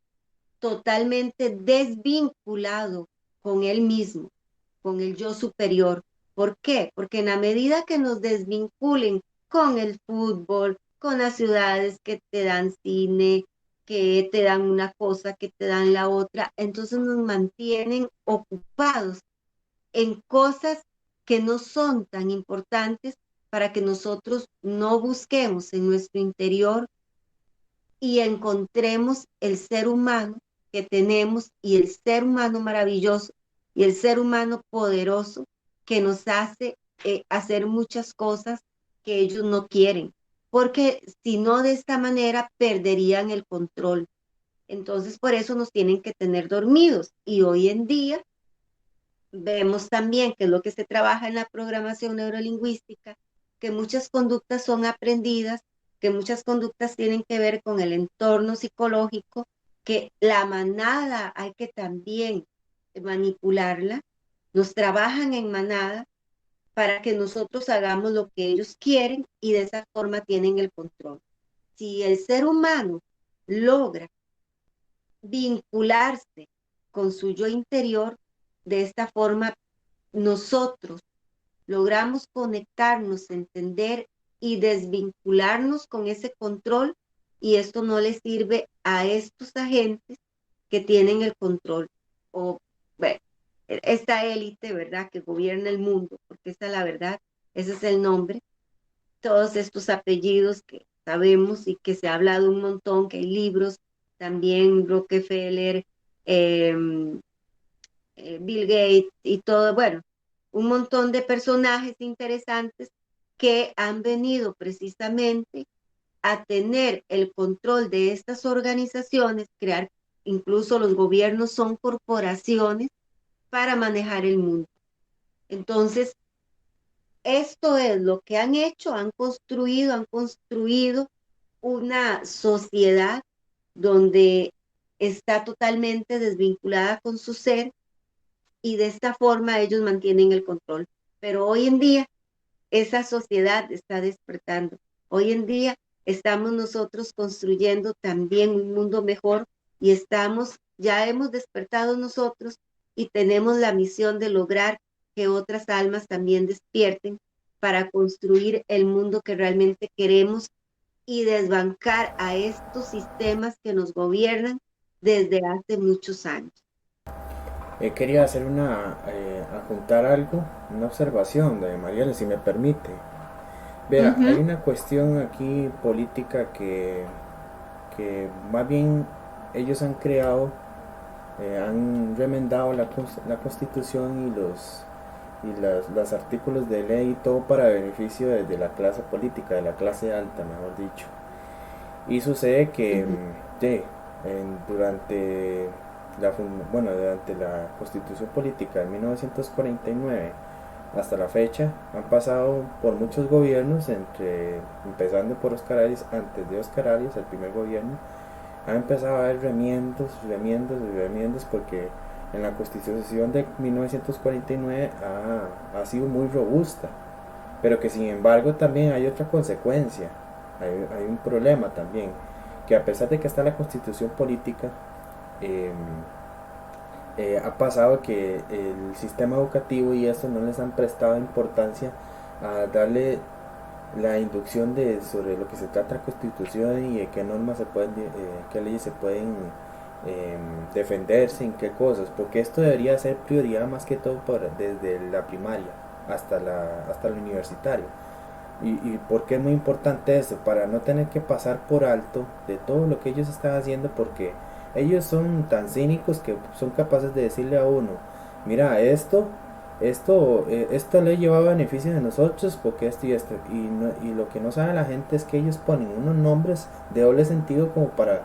[SPEAKER 4] totalmente desvinculado con él mismo, con el yo superior. ¿Por qué? Porque en la medida que nos desvinculen con el fútbol, con las ciudades que te dan cine, que te dan una cosa, que te dan la otra, entonces nos mantienen ocupados en cosas que no son tan importantes para que nosotros no busquemos en nuestro interior y encontremos el ser humano que tenemos y el ser humano maravilloso y el ser humano poderoso que nos hace hacer muchas cosas que ellos no quieren, porque si no de esta manera perderían el control. Entonces por eso nos tienen que tener dormidos y hoy en día vemos también que es lo que se trabaja en la programación neurolingüística, que muchas conductas son aprendidas, que muchas conductas tienen que ver con el entorno psicológico, que la manada hay que también manipularla, nos trabajan en manada para que nosotros hagamos lo que ellos quieren y de esa forma tienen el control. Si el ser humano logra vincularse con su yo interior, de esta forma nosotros logramos conectarnos, entender y desvincularnos con ese control y esto no le sirve a estos agentes que tienen el control o bueno, esta élite, ¿verdad? Que gobierna el mundo, porque esa es la verdad, ese es el nombre, todos estos apellidos que sabemos y que se ha hablado un montón, que hay libros también Rockefeller, em, Bill Gates y todo, bueno, un montón de personajes interesantes que han venido precisamente a tener el control de estas organizaciones, crear, incluso los gobiernos son corporaciones para manejar el mundo. Entonces, esto es lo que han hecho, han construido una sociedad donde está totalmente desvinculada con su ser y de esta forma ellos mantienen el control. Pero hoy en día esa sociedad está despertando. Hoy en día estamos nosotros construyendo también un mundo mejor y ya hemos despertado nosotros y tenemos la misión de lograr que otras almas también despierten para construir el mundo que realmente queremos y desbancar a estos sistemas que nos gobiernan desde hace muchos años.
[SPEAKER 3] Quería hacer adjuntar algo, una observación de Mariela, si me permite. Vea, hay una cuestión aquí política que más bien ellos han creado, han remendado la constitución los artículos de ley y todo para beneficio de la clase política, de la clase alta, mejor dicho. Y sucede que durante durante la constitución política de 1949 hasta la fecha han pasado por muchos gobiernos, empezando por Oscar Arias. Antes de Oscar Arias, el primer gobierno, ha empezado a haber remiendos porque en la constitución de 1949 ha sido muy robusta, pero que sin embargo también hay otra consecuencia, hay un problema también, que a pesar de que está la constitución política, ha pasado que el sistema educativo y eso no les han prestado importancia a darle la inducción sobre lo que se trata la constitución y de qué normas se pueden, qué leyes se pueden defenderse, en qué cosas, porque esto debería ser prioridad más que todo desde la primaria hasta la universitaria. Y por qué es muy importante esto, para no tener que pasar por alto de todo lo que ellos están haciendo, porque ellos son tan cínicos que son capaces de decirle a uno, mira, esta ley lleva beneficio de nosotros porque esto y esto, y lo que no sabe la gente es que ellos ponen unos nombres de doble sentido como para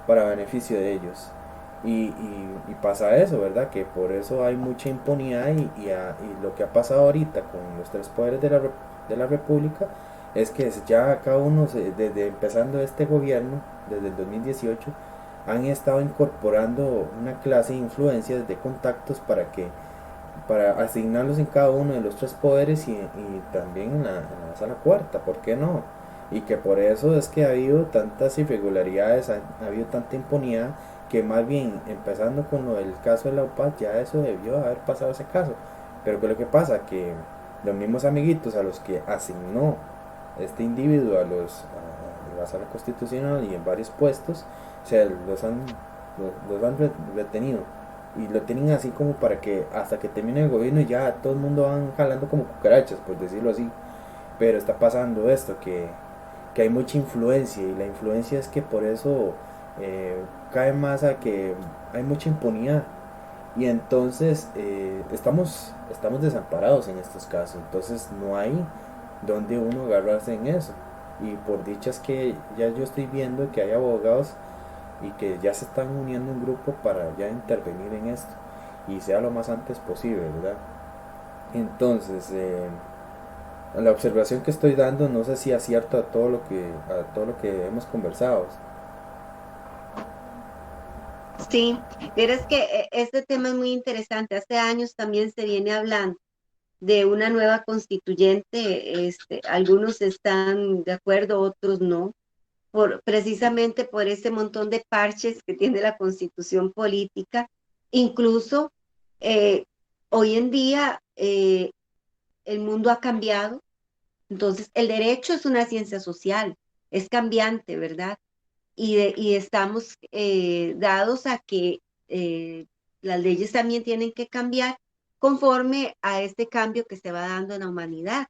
[SPEAKER 3] beneficio de ellos. Y pasa eso, ¿verdad? Que por eso hay mucha impunidad y lo que ha pasado ahorita con los tres poderes de la República es que ya cada uno, desde empezando este gobierno, desde el 2018, han estado incorporando una clase de influencias, de contactos para asignarlos en cada uno de los tres poderes y también en la sala cuarta, ¿por qué no? Y que por eso es que ha habido tantas irregularidades, ha habido tanta impunidad, que más bien empezando con lo del caso de la UPAD, ya eso debió haber pasado ese caso. Pero que lo que pasa que los mismos amiguitos a los que asignó este individuo a la sala constitucional y en varios puestos, o sea, los han retenido y lo tienen así como para que hasta que termine el gobierno ya todo el mundo van jalando como cucarachas, por decirlo así. Pero está pasando esto, que hay mucha influencia, y la influencia es que por eso cae más a que hay mucha impunidad, y entonces estamos desamparados en estos casos, entonces no hay donde uno agarrarse en eso. Y por dichas que ya yo estoy viendo que hay abogados y que ya se están uniendo un grupo para ya intervenir en esto y sea lo más antes posible, ¿verdad? Entonces, la observación que estoy dando no sé si acierta a todo lo que hemos conversado.
[SPEAKER 4] Sí, verás que este tema es muy interesante. Hace años también se viene hablando de una nueva constituyente. Algunos están de acuerdo, otros no, precisamente por ese montón de parches que tiene la constitución política. Incluso eh, hoy en día el mundo ha cambiado, entonces el derecho es una ciencia social, es cambiante, ¿verdad? Y estamos dados a que las leyes también tienen que cambiar conforme a este cambio que se va dando en la humanidad.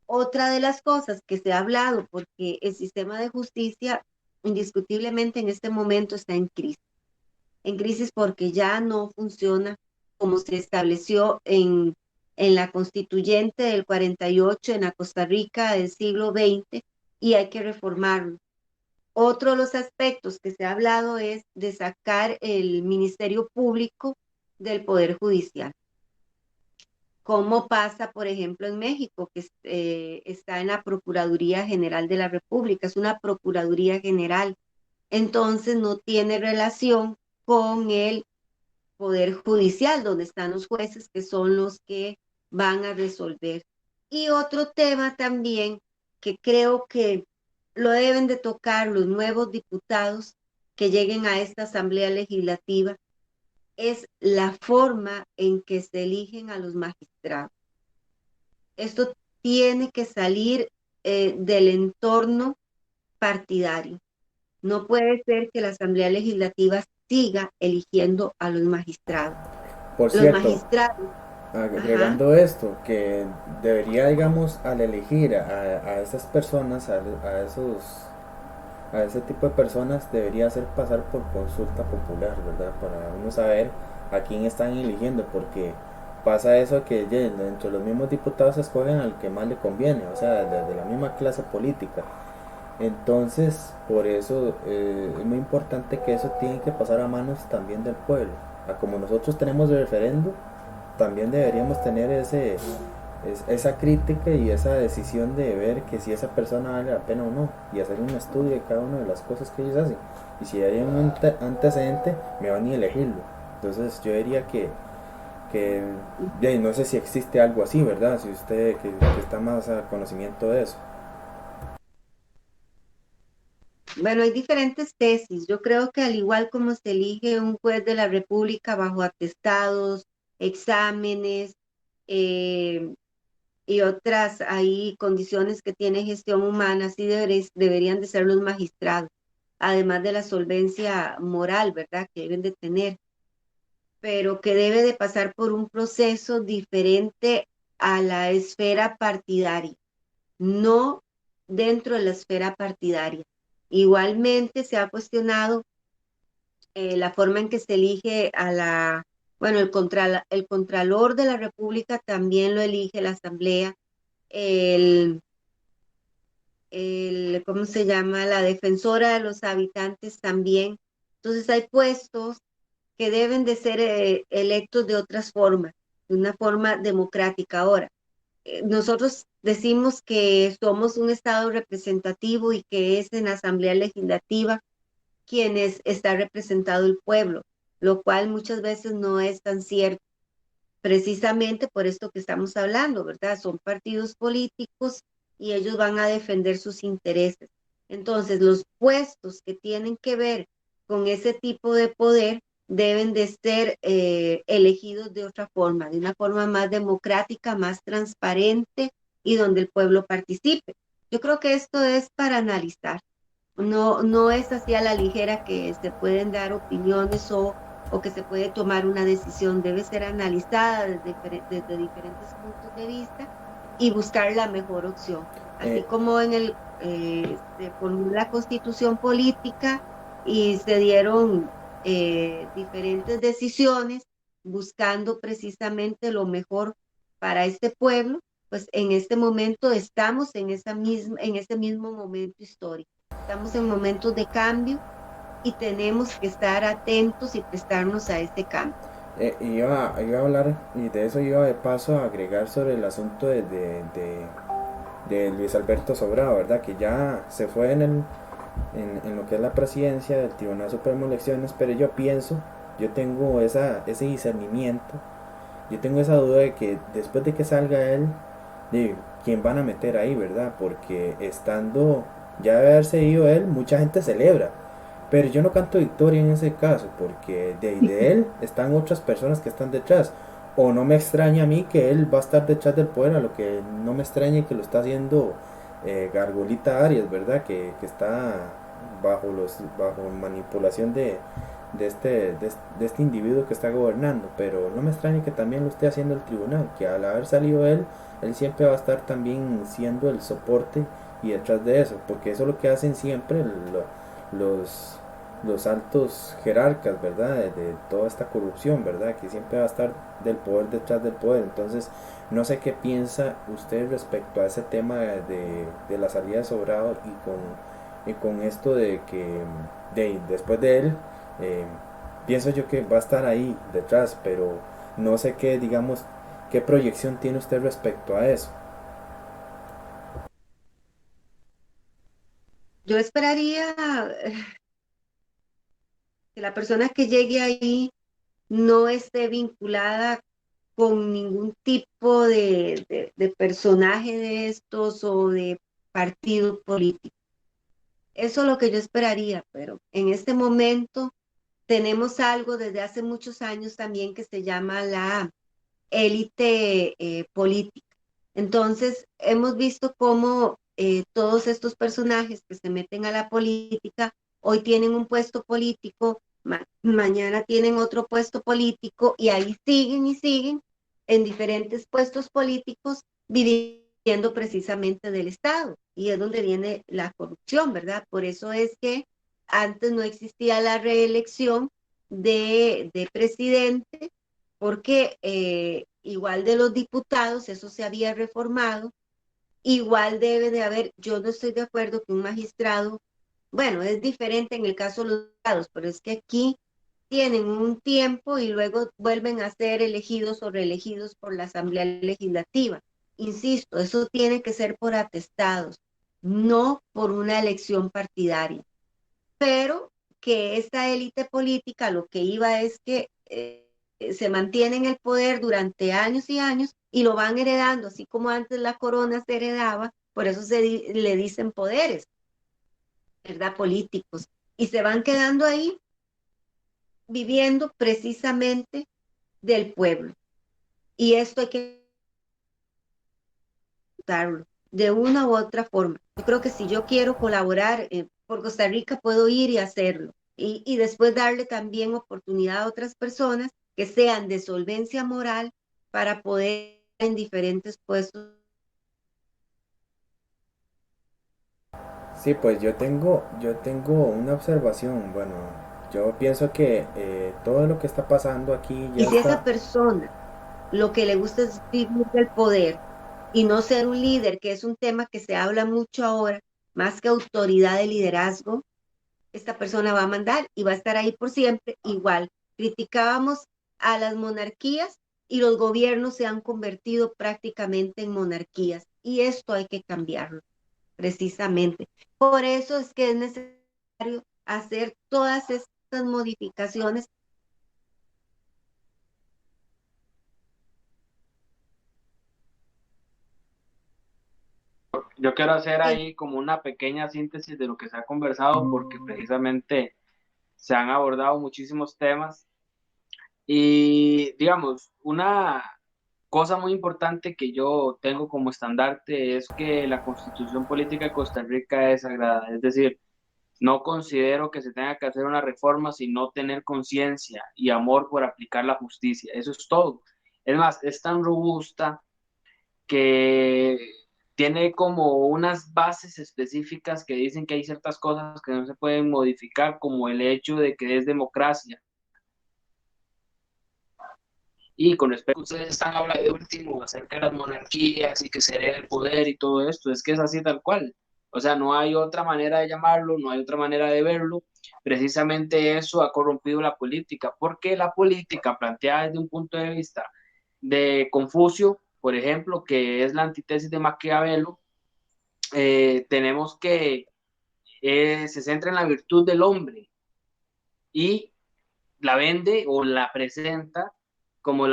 [SPEAKER 4] Otra de las cosas que se ha hablado, porque el sistema de justicia indiscutiblemente en este momento está en crisis porque ya no funciona como se estableció en la constituyente del 48 en la Costa Rica del siglo XX y hay que reformarlo. Otro de los aspectos que se ha hablado es de sacar el Ministerio Público del Poder Judicial. Como pasa, por ejemplo, en México, que está en la Procuraduría General de la República, es una Procuraduría General, entonces no tiene relación con el Poder Judicial, donde están los jueces, que son los que van a resolver. Y otro tema también que creo que lo deben de tocar los nuevos diputados que lleguen a esta Asamblea Legislativa es la forma en que se eligen a los magistrados. Esto tiene que salir del entorno partidario. No puede ser que la Asamblea Legislativa siga eligiendo a los magistrados.
[SPEAKER 3] Por
[SPEAKER 4] Los
[SPEAKER 3] cierto,
[SPEAKER 4] magistrados.
[SPEAKER 3] agregando esto, que debería, digamos, al elegir a esas personas, a ese tipo de personas, debería hacer pasar por consulta popular, ¿verdad? Para uno saber a quién están eligiendo, porque pasa eso que entre los mismos diputados escogen al que más le conviene, o sea, de la misma clase política. Entonces, por eso es muy importante que eso tiene que pasar a manos también del pueblo. A como nosotros tenemos el referendo, también deberíamos tener esa crítica y esa decisión de ver que si esa persona vale la pena o no, y hacer un estudio de cada una de las cosas que ellos hacen. Y si hay un antecedente, me van a elegirlo. Entonces yo diría que no sé si existe algo así, ¿verdad? Si usted que está más a conocimiento de eso.
[SPEAKER 4] Bueno, hay diferentes tesis. Yo creo que al igual como se elige un juez de la República bajo atestados, exámenes eh, y otras ahí condiciones que tiene gestión humana, así deberían de ser los magistrados, además de la solvencia moral, ¿verdad? Que deben de tener, pero que debe de pasar por un proceso diferente a la esfera partidaria, no dentro de la esfera partidaria. Igualmente se ha cuestionado la forma en que se elige bueno, el Contralor de la República también lo elige la Asamblea, el, ¿cómo se llama? La defensora de los habitantes también. Entonces hay puestos que deben de ser electos de otras formas, de una forma democrática. Ahora, nosotros decimos que somos un Estado representativo y que es en la Asamblea Legislativa quienes está representado el pueblo, lo cual muchas veces no es tan cierto, precisamente por esto que estamos hablando, ¿verdad? Son partidos políticos y ellos van a defender sus intereses. Entonces, los puestos que tienen que ver con ese tipo de poder deben de ser elegidos de otra forma, de una forma más democrática, más transparente y donde el pueblo participe. Yo creo que esto es para analizar. No es así a la ligera que se pueden dar opiniones o que se puede tomar una decisión. Debe ser analizada desde diferentes puntos de vista y buscar la mejor opción. Así como se formó la constitución política y se dieron diferentes decisiones buscando precisamente lo mejor para este pueblo, pues en este momento estamos en ese mismo momento histórico. Estamos en momentos de cambio y tenemos que estar atentos y prestarnos a este cambio.
[SPEAKER 3] Iba a hablar, y de eso iba de paso a agregar sobre el asunto de Luis Alberto Sobrado, ¿verdad? Que ya se fue en lo que es la presidencia del Tribunal Supremo de Elecciones, pero yo tengo ese discernimiento, yo tengo esa duda de que después de que salga él, de quién van a meter ahí, ¿verdad? Porque estando ya de haberse ido él, mucha gente celebra. Pero yo no canto victoria en ese caso, porque de él están otras personas que están detrás. O no me extraña a mí que él va a estar detrás del poder, a lo que no me extraña que lo está haciendo Gargolita Arias, ¿verdad? Que está bajo manipulación de este individuo que está gobernando. Pero no me extraña que también lo esté haciendo el tribunal, que al haber salido él siempre va a estar también siendo el soporte y detrás de eso, porque eso es lo que hacen siempre los altos jerarcas, ¿verdad? De toda esta corrupción, ¿verdad? Que siempre va a estar del poder detrás del poder. Entonces, no sé qué piensa usted respecto a ese tema de la salida de Sobrado y con esto de que después de él, eh, pienso yo que va a estar ahí detrás, pero no sé qué, digamos, qué proyección tiene usted respecto a eso.
[SPEAKER 4] Yo esperaría que la persona que llegue ahí no esté vinculada con ningún tipo de personaje de estos o de partido político. Eso es lo que yo esperaría, pero en este momento tenemos algo desde hace muchos años también que se llama la élite política. Entonces, hemos visto cómo todos estos personajes que se meten a la política hoy tienen un puesto político, mañana tienen otro puesto político y ahí siguen y siguen en diferentes puestos políticos viviendo precisamente del Estado. Y es donde viene la corrupción, ¿verdad? Por eso es que antes no existía la reelección de presidente, porque igual de los diputados, eso se había reformado, igual debe de haber, yo no estoy de acuerdo que un magistrado, bueno, es diferente en el caso de los diputados, pero es que aquí tienen un tiempo y luego vuelven a ser elegidos o reelegidos por la Asamblea Legislativa. Insisto, eso tiene que ser por atestados, no por una elección partidaria. Pero que esta élite política lo que iba es que se mantiene en el poder durante años y años y lo van heredando, así como antes la corona se heredaba, por eso le dicen poderes, ¿verdad? Políticos. Y se van quedando ahí viviendo precisamente del pueblo. Y esto hay que darlo de una u otra forma. Yo creo que si yo quiero colaborar por Costa Rica, puedo ir y hacerlo. Y después darle también oportunidad a otras personas que sean de solvencia moral para poder en diferentes puestos.
[SPEAKER 3] Sí, pues yo tengo una observación. Bueno, yo pienso que todo lo que está pasando aquí
[SPEAKER 4] Y
[SPEAKER 3] ya
[SPEAKER 4] si esa
[SPEAKER 3] está.
[SPEAKER 4] persona lo que le gusta es vivir del poder y no ser un líder, que es un tema que se habla mucho ahora, más que autoridad de liderazgo, esta persona va a mandar y va a estar ahí por siempre. Igual, criticábamos a las monarquías y los gobiernos se han convertido prácticamente en monarquías y esto hay que cambiarlo, precisamente. Por eso es que es necesario hacer todas estas modificaciones.
[SPEAKER 2] Yo quiero hacer
[SPEAKER 4] Sí,
[SPEAKER 2] ahí como una pequeña síntesis de lo que se ha conversado, porque precisamente se han abordado muchísimos temas y, digamos, una cosa muy importante que yo tengo como estandarte es que la Constitución Política de Costa Rica es sagrada, es decir, no considero que se tenga que hacer una reforma sino tener conciencia y amor por aplicar la justicia, eso es todo. Es más, es tan robusta que tiene como unas bases específicas que dicen que hay ciertas cosas que no se pueden modificar, como el hecho de que es democracia. Y con respecto a ustedes están hablando de último acerca de las monarquías y que se hereda el poder y todo esto, es que es así tal cual. O sea, no hay otra manera de llamarlo, no hay otra manera de verlo. Precisamente eso ha corrompido la política, porque la política planteada desde un punto de vista de Confucio, por ejemplo, que es la antítesis de Maquiavelo, tenemos que se centra en la virtud del hombre y la vende o la presenta como o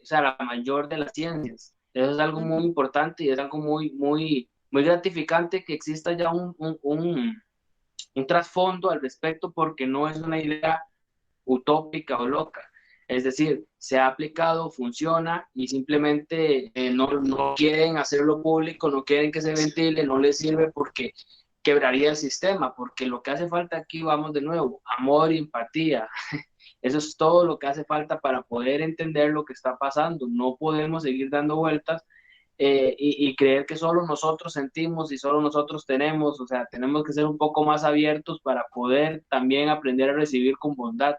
[SPEAKER 2] sea, la mayor de las ciencias. Eso es algo muy importante y es algo muy gratificante que exista ya un trasfondo al respecto, porque no es una idea utópica o loca. Es decir, se ha aplicado, funciona y simplemente no quieren hacerlo público, no quieren que se ventile, no les sirve porque quebraría el sistema, porque lo que hace falta aquí, vamos de nuevo, amor y empatía. Eso es todo lo que hace falta para poder entender lo que está pasando. No podemos seguir dando vueltas y creer que solo nosotros sentimos y solo nosotros tenemos. O sea, tenemos que ser un poco más abiertos para poder también aprender a recibir con bondad.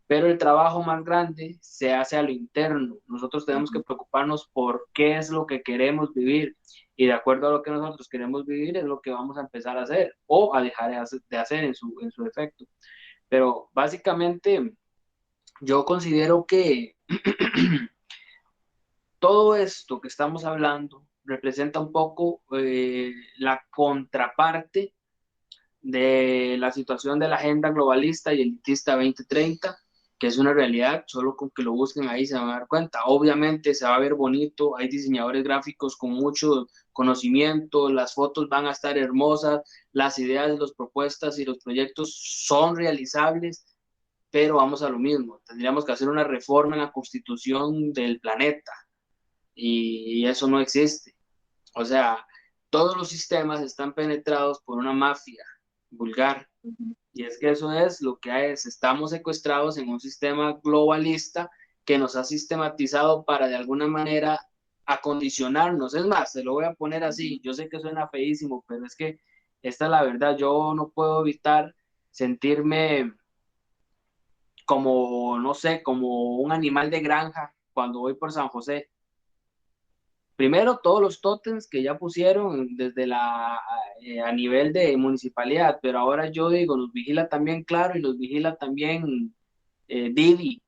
[SPEAKER 2] Pero el trabajo más grande se hace a lo interno. Nosotros tenemos que preocuparnos por qué es lo que queremos vivir, y de acuerdo a lo que nosotros queremos vivir es lo que vamos a empezar a hacer o a dejar de hacer en su efecto. Pero básicamente yo considero que todo esto que estamos hablando representa un poco la contraparte de la situación de la agenda globalista y elitista 2030, que es una realidad. Solo con que lo busquen ahí se van a dar cuenta. Obviamente se va a ver bonito, hay diseñadores gráficos con mucho conocimiento, las fotos van a estar hermosas, las ideas, las propuestas y los proyectos son realizables, pero vamos a lo mismo, tendríamos que hacer una reforma en la constitución del planeta, y eso no existe. O sea, todos los sistemas están penetrados por una mafia vulgar. Y es que eso es lo que es. Estamos secuestrados en un sistema globalista que nos ha sistematizado para de alguna manera acondicionarnos. Es más, se lo voy a poner así. Yo sé que suena feísimo, pero es que esta es la verdad. Yo no puedo evitar sentirme como, no sé, como un animal de granja cuando voy por San José. Primero, todos los tótems que ya pusieron desde a nivel de municipalidad, pero ahora yo digo, nos vigila también Claro y nos vigila también Didi.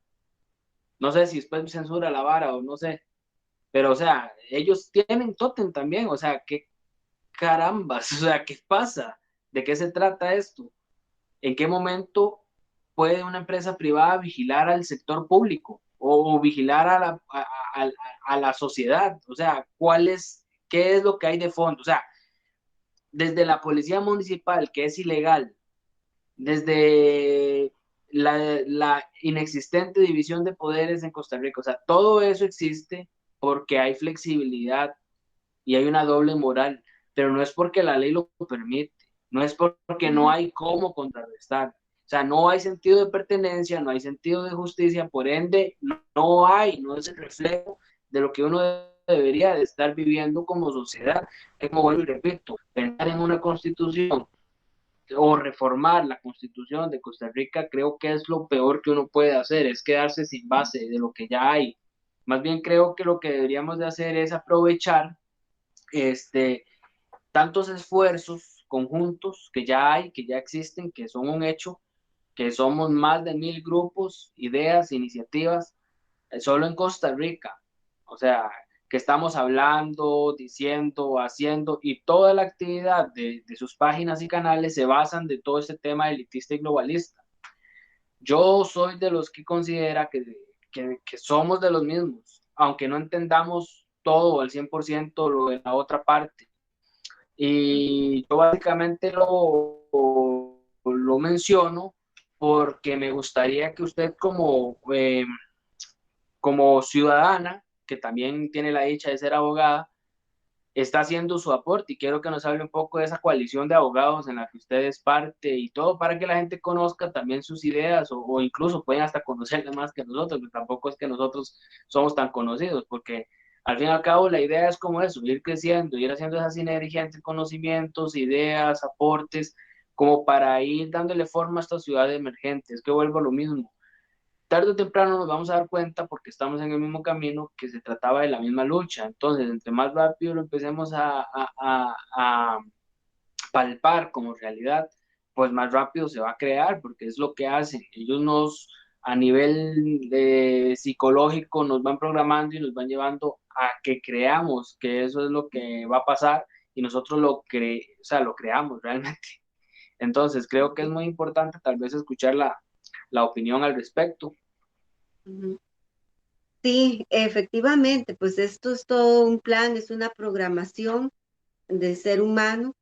[SPEAKER 2] No sé si después censura la vara o no sé, pero o sea, ellos tienen tótem también. O sea, qué carambas, o sea, ¿qué pasa? ¿De qué se trata esto? ¿En qué momento puede una empresa privada vigilar al sector público o vigilar a la sociedad? O sea, ¿qué es lo que hay de fondo? O sea, desde la policía municipal, que es ilegal, desde la inexistente división de poderes en Costa Rica. O sea, todo eso existe porque hay flexibilidad y hay una doble moral, pero no es porque la ley lo permite, no es porque no hay cómo contrarrestar. O sea, no hay sentido de pertenencia, no hay sentido de justicia, por ende, no es el reflejo de lo que uno debería de estar viviendo como sociedad. Como vuelvo y repito, pensar en una constitución o reformar la constitución de Costa Rica, creo que es lo peor que uno puede hacer, es quedarse sin base de lo que ya hay. Más bien creo que lo que deberíamos de hacer es aprovechar este, tantos esfuerzos conjuntos que ya hay, que ya existen, que son un hecho, que somos más de 1000 grupos, ideas, iniciativas, solo en Costa Rica. O sea, que estamos hablando, diciendo, haciendo, y toda la actividad de sus páginas y canales se basan de todo este tema elitista y globalista. Yo soy de los que considera que somos de los mismos, aunque no entendamos todo al 100% lo de la otra parte. Y yo básicamente lo menciono porque me gustaría que usted como ciudadana, que también tiene la dicha de ser abogada, está haciendo su aporte, y quiero que nos hable un poco de esa coalición de abogados en la que usted es parte y todo, para que la gente conozca también sus ideas, o incluso pueden hasta conocerle más que nosotros, porque tampoco es que nosotros somos tan conocidos, porque al fin y al cabo la idea es como eso, ir creciendo, ir haciendo esa sinergia entre conocimientos, ideas, aportes, como para ir dándole forma a esta ciudad emergente. Es que vuelvo a lo mismo, tarde o temprano nos vamos a dar cuenta, porque estamos en el mismo camino, que se trataba de la misma lucha. Entonces, entre más rápido lo empecemos a palpar como realidad, pues más rápido se va a crear, porque es lo que hacen. Ellos a nivel psicológico, nos van programando y nos van llevando a que creamos que eso es lo que va a pasar, y nosotros o sea, lo creamos realmente. Entonces, creo que es muy importante tal vez escuchar la opinión al respecto.
[SPEAKER 4] Sí, efectivamente, pues esto es todo un plan, es una programación del ser humano.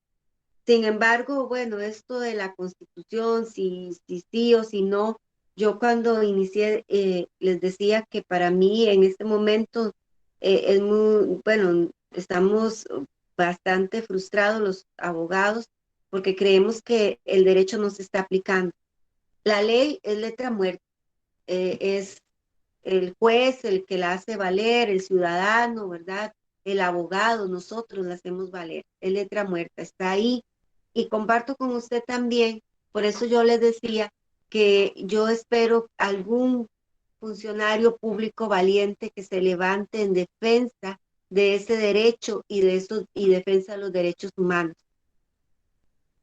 [SPEAKER 4] Sin embargo, bueno, esto de la constitución, si sí o si no, yo cuando inicié les decía que para mí en este momento es muy, bueno, estamos bastante frustrados los abogados porque creemos que el derecho no se está aplicando. La ley es letra muerta, es el juez el que la hace valer, el ciudadano, ¿verdad? el abogado, nosotros la hacemos valer, es letra muerta, está ahí. Y comparto con usted también, por eso yo les decía que yo espero algún funcionario público valiente que se levante en defensa de ese derecho y de esos, y defensa de los derechos humanos.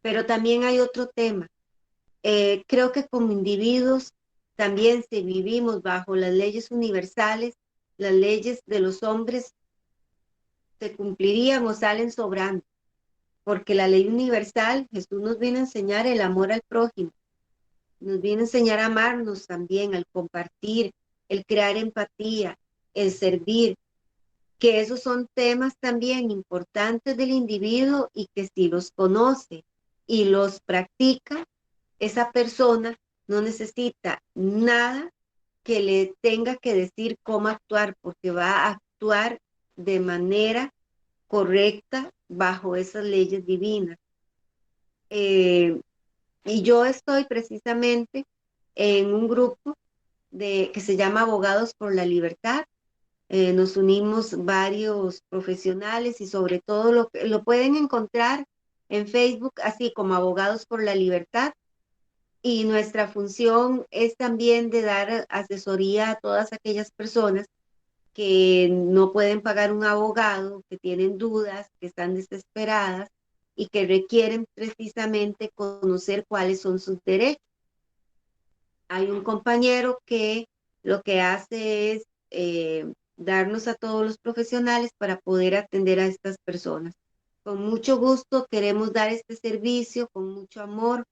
[SPEAKER 4] Pero también hay otro tema. Creo que como individuos también, si vivimos bajo las leyes universales, las leyes de los hombres se cumplirían o salen sobrando, porque la ley universal, Jesús nos viene a enseñar el amor al prójimo, nos viene a enseñar a amarnos también, al compartir, el crear empatía, el servir, que esos son temas también importantes del individuo y que si los conoce y los practica, esa persona no necesita nada que le tenga que decir cómo actuar, porque va a actuar de manera correcta bajo esas leyes divinas. Y yo estoy precisamente en un grupo que se llama Abogados por la Libertad. Nos unimos varios profesionales y sobre todo lo pueden encontrar en Facebook, así como Abogados por la Libertad. Y nuestra función es también de dar asesoría a todas aquellas personas que no pueden pagar un abogado, que tienen dudas, que están desesperadas y que requieren precisamente conocer cuáles son sus derechos. Hay un compañero que lo que hace es darnos a todos los profesionales para poder atender a estas personas. Con mucho gusto queremos dar este servicio, con mucho amor,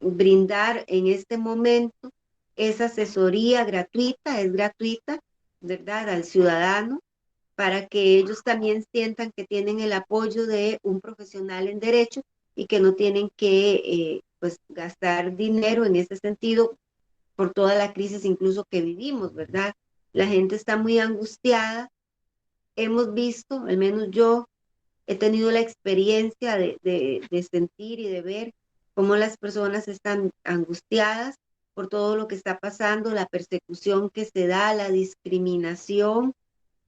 [SPEAKER 4] brindar en este momento esa asesoría gratuita, es gratuita, ¿verdad? Al ciudadano, para que ellos también sientan que tienen el apoyo de un profesional en derecho y que no tienen que pues gastar dinero en ese sentido por toda la crisis incluso que vivimos, ¿verdad? La gente está muy angustiada. Hemos visto, al menos yo, he tenido la experiencia de sentir y de ver cómo las personas están angustiadas por todo lo que está pasando, la persecución que se da, la discriminación,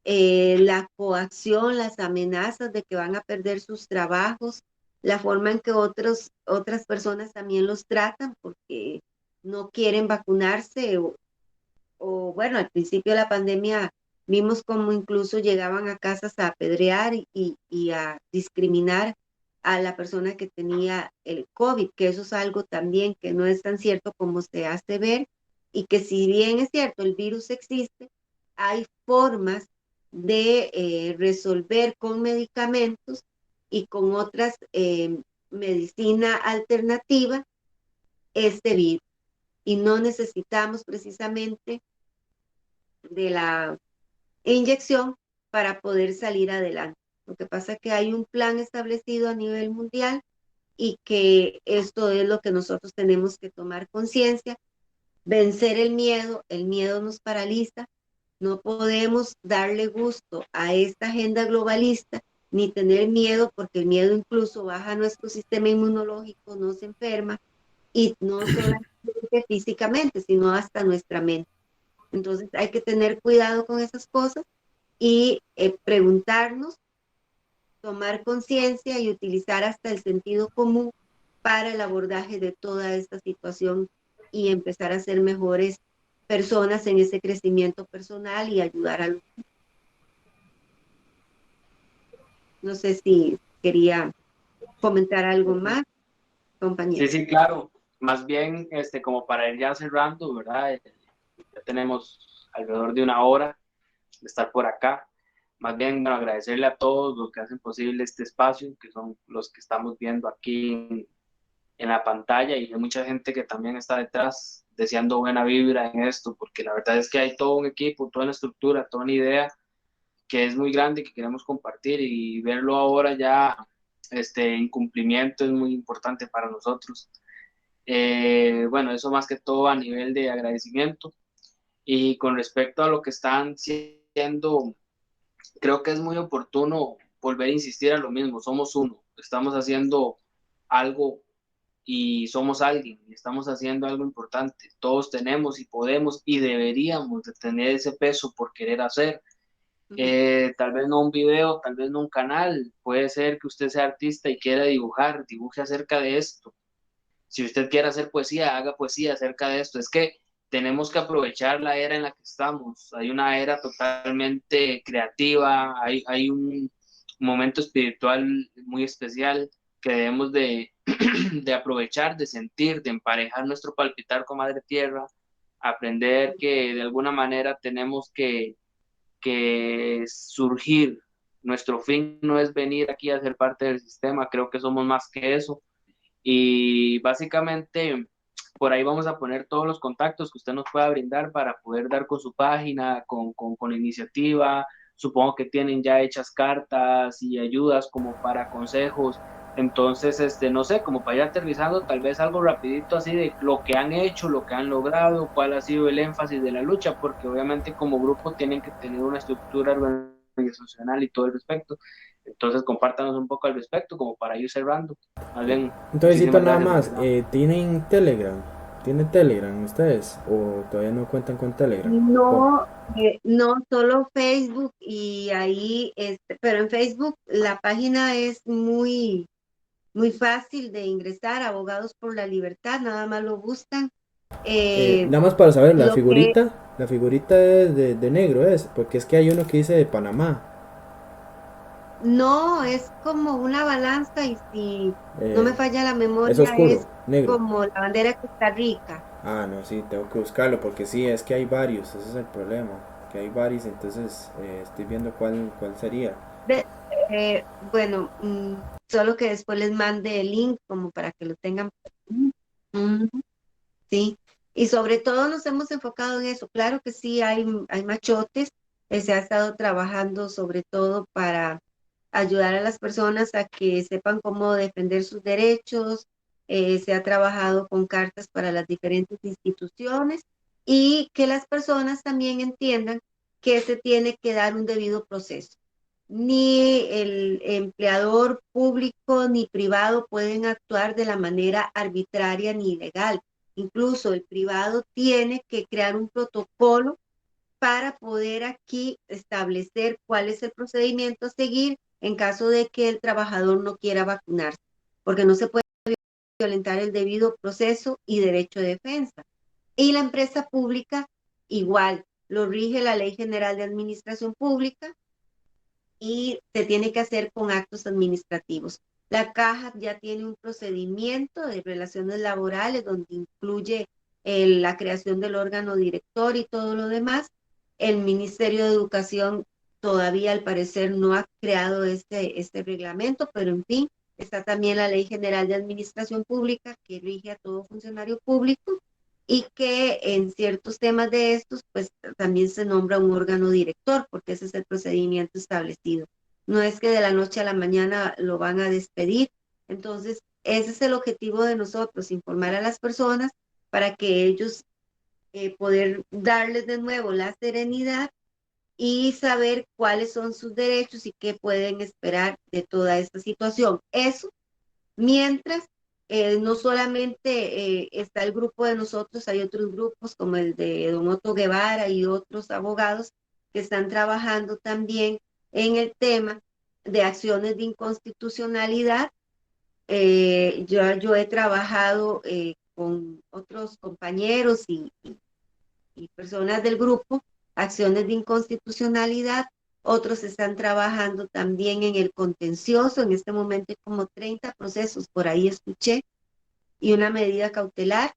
[SPEAKER 4] la coacción, las amenazas de que van a perder sus trabajos, la forma en que otras personas también los tratan porque no quieren vacunarse o bueno, al principio de la pandemia vimos como incluso llegaban a casas a apedrear y a discriminar a la persona que tenía el COVID, que eso es algo también que no es tan cierto como se hace ver y que si bien es cierto, el virus existe, hay formas de resolver con medicamentos y con otras medicina alternativa este virus. Y no necesitamos precisamente de la inyección para poder salir adelante. Lo que pasa es que hay un plan establecido a nivel mundial y que esto es lo que nosotros tenemos que tomar conciencia, vencer el miedo nos paraliza, no podemos darle gusto a esta agenda globalista ni tener miedo porque el miedo incluso baja nuestro sistema inmunológico, nos enferma y no solamente físicamente, sino hasta nuestra mente. Entonces hay que tener cuidado con esas cosas y preguntarnos, tomar conciencia y utilizar hasta el sentido común para el abordaje de toda esta situación y empezar a ser mejores personas en ese crecimiento personal y ayudar a los... No sé si quería comentar algo más, compañero.
[SPEAKER 2] Sí, sí, claro. Más bien, como para ir ya cerrando, ¿verdad? Ya tenemos alrededor de una hora de estar por acá. Más bien, bueno, agradecerle a todos los que hacen posible este espacio, que son los que estamos viendo aquí en la pantalla, y hay mucha gente que también está detrás deseando buena vibra en esto, porque la verdad es que hay todo un equipo, toda una estructura, toda una idea que es muy grande y que queremos compartir, y verlo ahora ya en cumplimiento es muy importante para nosotros. Bueno, eso más que todo a nivel de agradecimiento. Y con respecto a lo que están haciendo, creo que es muy oportuno volver a insistir a lo mismo, somos uno, estamos haciendo algo y somos alguien, y estamos haciendo algo importante, todos tenemos y podemos y deberíamos de tener ese peso por querer hacer, Tal vez no un video, tal vez no un canal, puede ser que usted sea artista y quiera dibujar, dibuje acerca de esto. Si usted quiere hacer poesía, haga poesía acerca de esto. Es que tenemos que aprovechar la era en la que estamos. Hay una era totalmente creativa, hay un momento espiritual muy especial que debemos de, de aprovechar, de sentir, de emparejar nuestro palpitar con Madre Tierra, aprender que de alguna manera tenemos que surgir. Nuestro fin no es venir aquí a ser parte del sistema, creo que somos más que eso. Y básicamente por ahí vamos a poner todos los contactos que usted nos pueda brindar para poder dar con su página, con iniciativa. Supongo que tienen ya hechas cartas y ayudas como para consejos. Entonces, no sé, como para ir aterrizando, tal vez algo rapidito así de lo que han hecho, lo que han logrado, cuál ha sido el énfasis de la lucha, porque obviamente como grupo tienen que tener una estructura organizacional y todo el respecto. Entonces, compártanos un poco al respecto, como para ir cerrando. Más bien,
[SPEAKER 3] Entonces, cito
[SPEAKER 2] muchísimas
[SPEAKER 3] nada
[SPEAKER 2] gracias.
[SPEAKER 3] más, ¿tienen Telegram? ¿Tienen Telegram ustedes? ¿O todavía no cuentan con Telegram?
[SPEAKER 4] No, no, solo Facebook y ahí, pero en Facebook la página es muy fácil de ingresar, Abogados por la Libertad, nada más lo buscan.
[SPEAKER 3] Nada más para saber,
[SPEAKER 4] Lo que
[SPEAKER 3] la figurita es de negro es, porque es que hay uno que dice de Panamá.
[SPEAKER 4] no es como una balanza y si no
[SPEAKER 3] Eh,
[SPEAKER 4] me falla la
[SPEAKER 3] es
[SPEAKER 4] memoria
[SPEAKER 3] oscuro,
[SPEAKER 4] es
[SPEAKER 3] negro.
[SPEAKER 4] como la bandera de Costa Rica.
[SPEAKER 3] Ah, no, sí, tengo que buscarlo, porque sí, es que hay varios, ese es el problema. Que hay varios, entonces estoy viendo cuál sería.
[SPEAKER 4] De- bueno, solo que después les mande el link como para que lo tengan. Ujú, sí, y sobre todo nos hemos enfocado en eso. Claro que sí, hay machotes, se ha estado trabajando sobre todo para ayudar a las personas a que sepan cómo defender sus derechos. Se ha trabajado con cartas para las diferentes instituciones y que las personas también entiendan que se tiene que dar un debido proceso. Ni el empleador público ni privado pueden actuar de la manera arbitraria ni ilegal. Incluso el privado tiene que crear un protocolo para poder aquí establecer cuál es el procedimiento a seguir en caso de que el trabajador no quiera vacunarse, porque no se puede violentar el debido proceso y derecho de defensa. Y la empresa pública igual, lo rige la Ley General de Administración Pública y se tiene que hacer con actos administrativos. La caja ya tiene un procedimiento de relaciones laborales donde incluye la creación del órgano director y todo lo demás. El Ministerio de Educación todavía al parecer no ha creado este reglamento, pero en fin, está también la Ley General de Administración Pública que rige a todo funcionario público y que en ciertos temas de estos, pues también se nombra un órgano director, porque ese es el procedimiento establecido. No es que de la noche a la mañana lo van a despedir. Entonces, ese es el objetivo de nosotros, informar a las personas para que ellos poder darles de nuevo la serenidad y saber cuáles son sus derechos y qué pueden esperar de toda esta situación. Eso mientras no solamente está el grupo de nosotros, hay otros grupos como el de Don Otto Guevara y otros abogados que están trabajando también en el tema de acciones de inconstitucionalidad. Yo he trabajado con otros compañeros y personas del grupo, acciones de inconstitucionalidad. Otros están trabajando también en el contencioso. En este momento hay como 30 procesos, por ahí escuché, y una medida cautelar.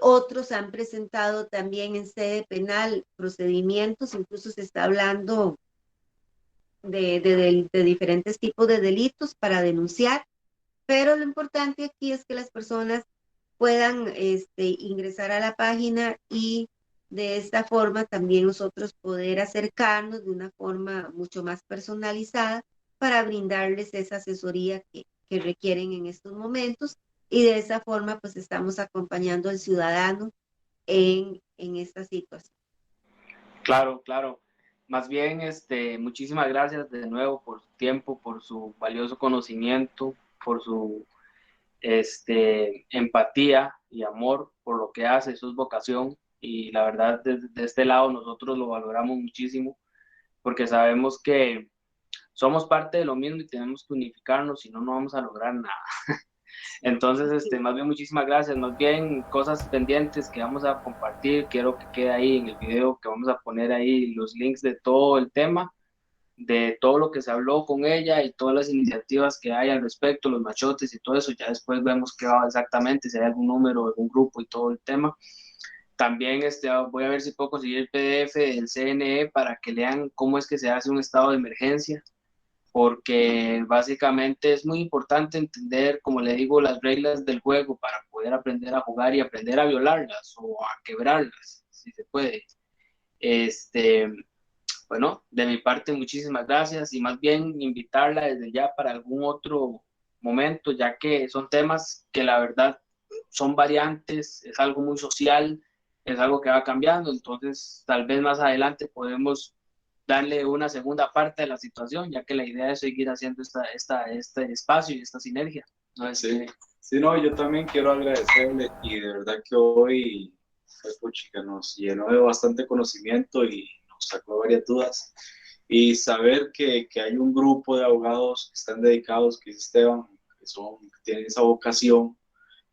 [SPEAKER 4] Otros han presentado también en sede penal procedimientos, incluso se está hablando de diferentes tipos de delitos para denunciar, pero lo importante aquí es que las personas puedan ingresar a la página y de esta forma también nosotros poder acercarnos de una forma mucho más personalizada para brindarles esa asesoría que requieren en estos momentos y de esa forma pues estamos acompañando al ciudadano en esta situación.
[SPEAKER 2] Claro, claro. Más bien, muchísimas gracias de nuevo por su tiempo, por su valioso conocimiento, por su empatía y amor por lo que hace, eso es vocación y la verdad desde este lado nosotros lo valoramos muchísimo porque sabemos que somos parte de lo mismo y tenemos que unificarnos, si no, no vamos a lograr nada. Entonces, más bien muchísimas gracias, más bien cosas pendientes que vamos a compartir, quiero que quede ahí en el video, que vamos a poner ahí los links de todo el tema, de todo lo que se habló con ella y todas las iniciativas que hay al respecto, los machotes y todo eso, ya después vemos qué va exactamente, si hay algún número, algún grupo y todo el tema. También voy a ver si puedo conseguir el PDF del CNE para que lean cómo es que se hace un estado de emergencia, porque básicamente es muy importante entender, como le digo, las reglas del juego para poder aprender a jugar y aprender a violarlas o a quebrarlas, si se puede. Bueno, de mi parte, muchísimas gracias y más bien invitarla desde ya para algún otro momento, ya que son temas que la verdad son variantes, es algo muy social, es algo que va cambiando, entonces tal vez más adelante podemos darle una segunda parte de la situación, ya que la idea es seguir haciendo este espacio y esta sinergia. ¿No?
[SPEAKER 5] Sí, sí, no, yo también quiero agradecerle y de verdad que hoy, chica, nos llenó de bastante conocimiento y nos sacó varias dudas. Y saber que hay un grupo de abogados que están dedicados, que es Esteban, que tienen esa vocación,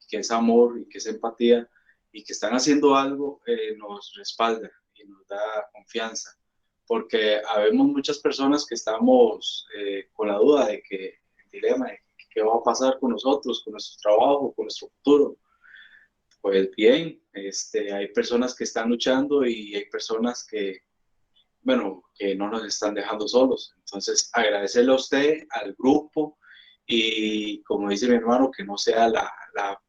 [SPEAKER 5] que es amor y que es empatía, y que están haciendo algo, nos respalda y nos da confianza. Porque habemos muchas personas que estamos con la duda de que, el dilema de qué va a pasar con nosotros, con nuestro trabajo, con nuestro futuro. Pues bien, hay personas que están luchando y hay personas que, bueno, que no nos están dejando solos. Entonces, agradecerle a usted, al grupo y, como dice mi hermano, que no sea la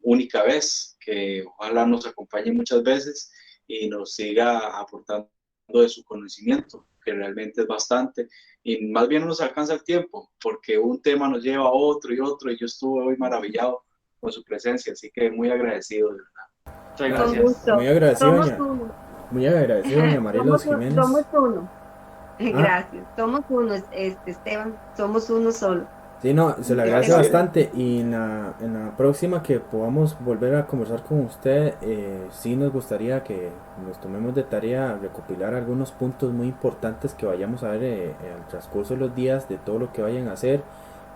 [SPEAKER 5] única vez, que ojalá nos acompañe muchas veces y nos siga aportando de su conocimiento, que realmente es bastante, y más bien no nos alcanza el tiempo, porque un tema nos lleva a otro, y yo estuve hoy maravillado con su presencia, así que muy agradecido, de verdad.
[SPEAKER 2] Muchas
[SPEAKER 4] Con
[SPEAKER 2] gracias.
[SPEAKER 4] gusto.
[SPEAKER 3] Muy agradecido,
[SPEAKER 4] Somos
[SPEAKER 3] doña,
[SPEAKER 4] uno.
[SPEAKER 3] muy agradecido, doña Marielos Jiménez.
[SPEAKER 4] Somos uno. Gracias. Somos uno, Esteban. Somos uno solo.
[SPEAKER 3] Sí, no, se le agradece
[SPEAKER 5] Gracias.
[SPEAKER 3] bastante y en la próxima que podamos volver a conversar con usted, sí nos gustaría que nos tomemos de tarea recopilar algunos puntos muy importantes que vayamos a ver al transcurso de los días de todo lo que vayan a hacer,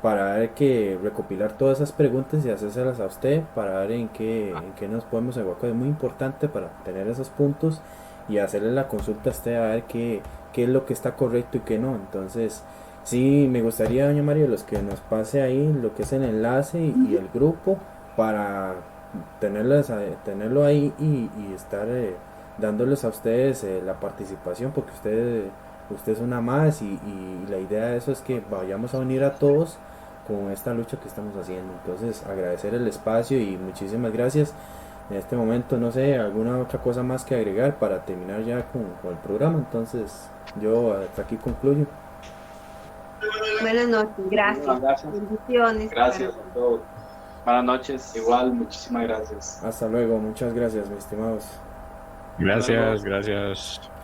[SPEAKER 3] para ver que recopilar todas esas preguntas y hacérselas a usted para ver en qué nos podemos evacuar. Es muy importante para tener esos puntos y hacerle la consulta a usted a ver qué es lo que está correcto y qué no. Entonces, sí, me gustaría, doña María, los que nos pase ahí lo que es el enlace y el grupo para tenerlo ahí y estar dándoles a ustedes la participación, porque usted es una más y la idea de eso es que vayamos a unir a todos con esta lucha que estamos haciendo. Entonces, agradecer el espacio y muchísimas gracias. En este momento, no sé, alguna otra cosa más que agregar para terminar ya con el programa. Entonces, yo hasta aquí concluyo.
[SPEAKER 4] Buenas noches. Gracias.
[SPEAKER 2] Gracias.
[SPEAKER 4] Bendiciones.
[SPEAKER 5] Gracias a todos.
[SPEAKER 2] Buenas noches.
[SPEAKER 5] Igual, muchísimas gracias.
[SPEAKER 3] Hasta luego, muchas gracias, mis estimados.
[SPEAKER 1] Gracias, gracias.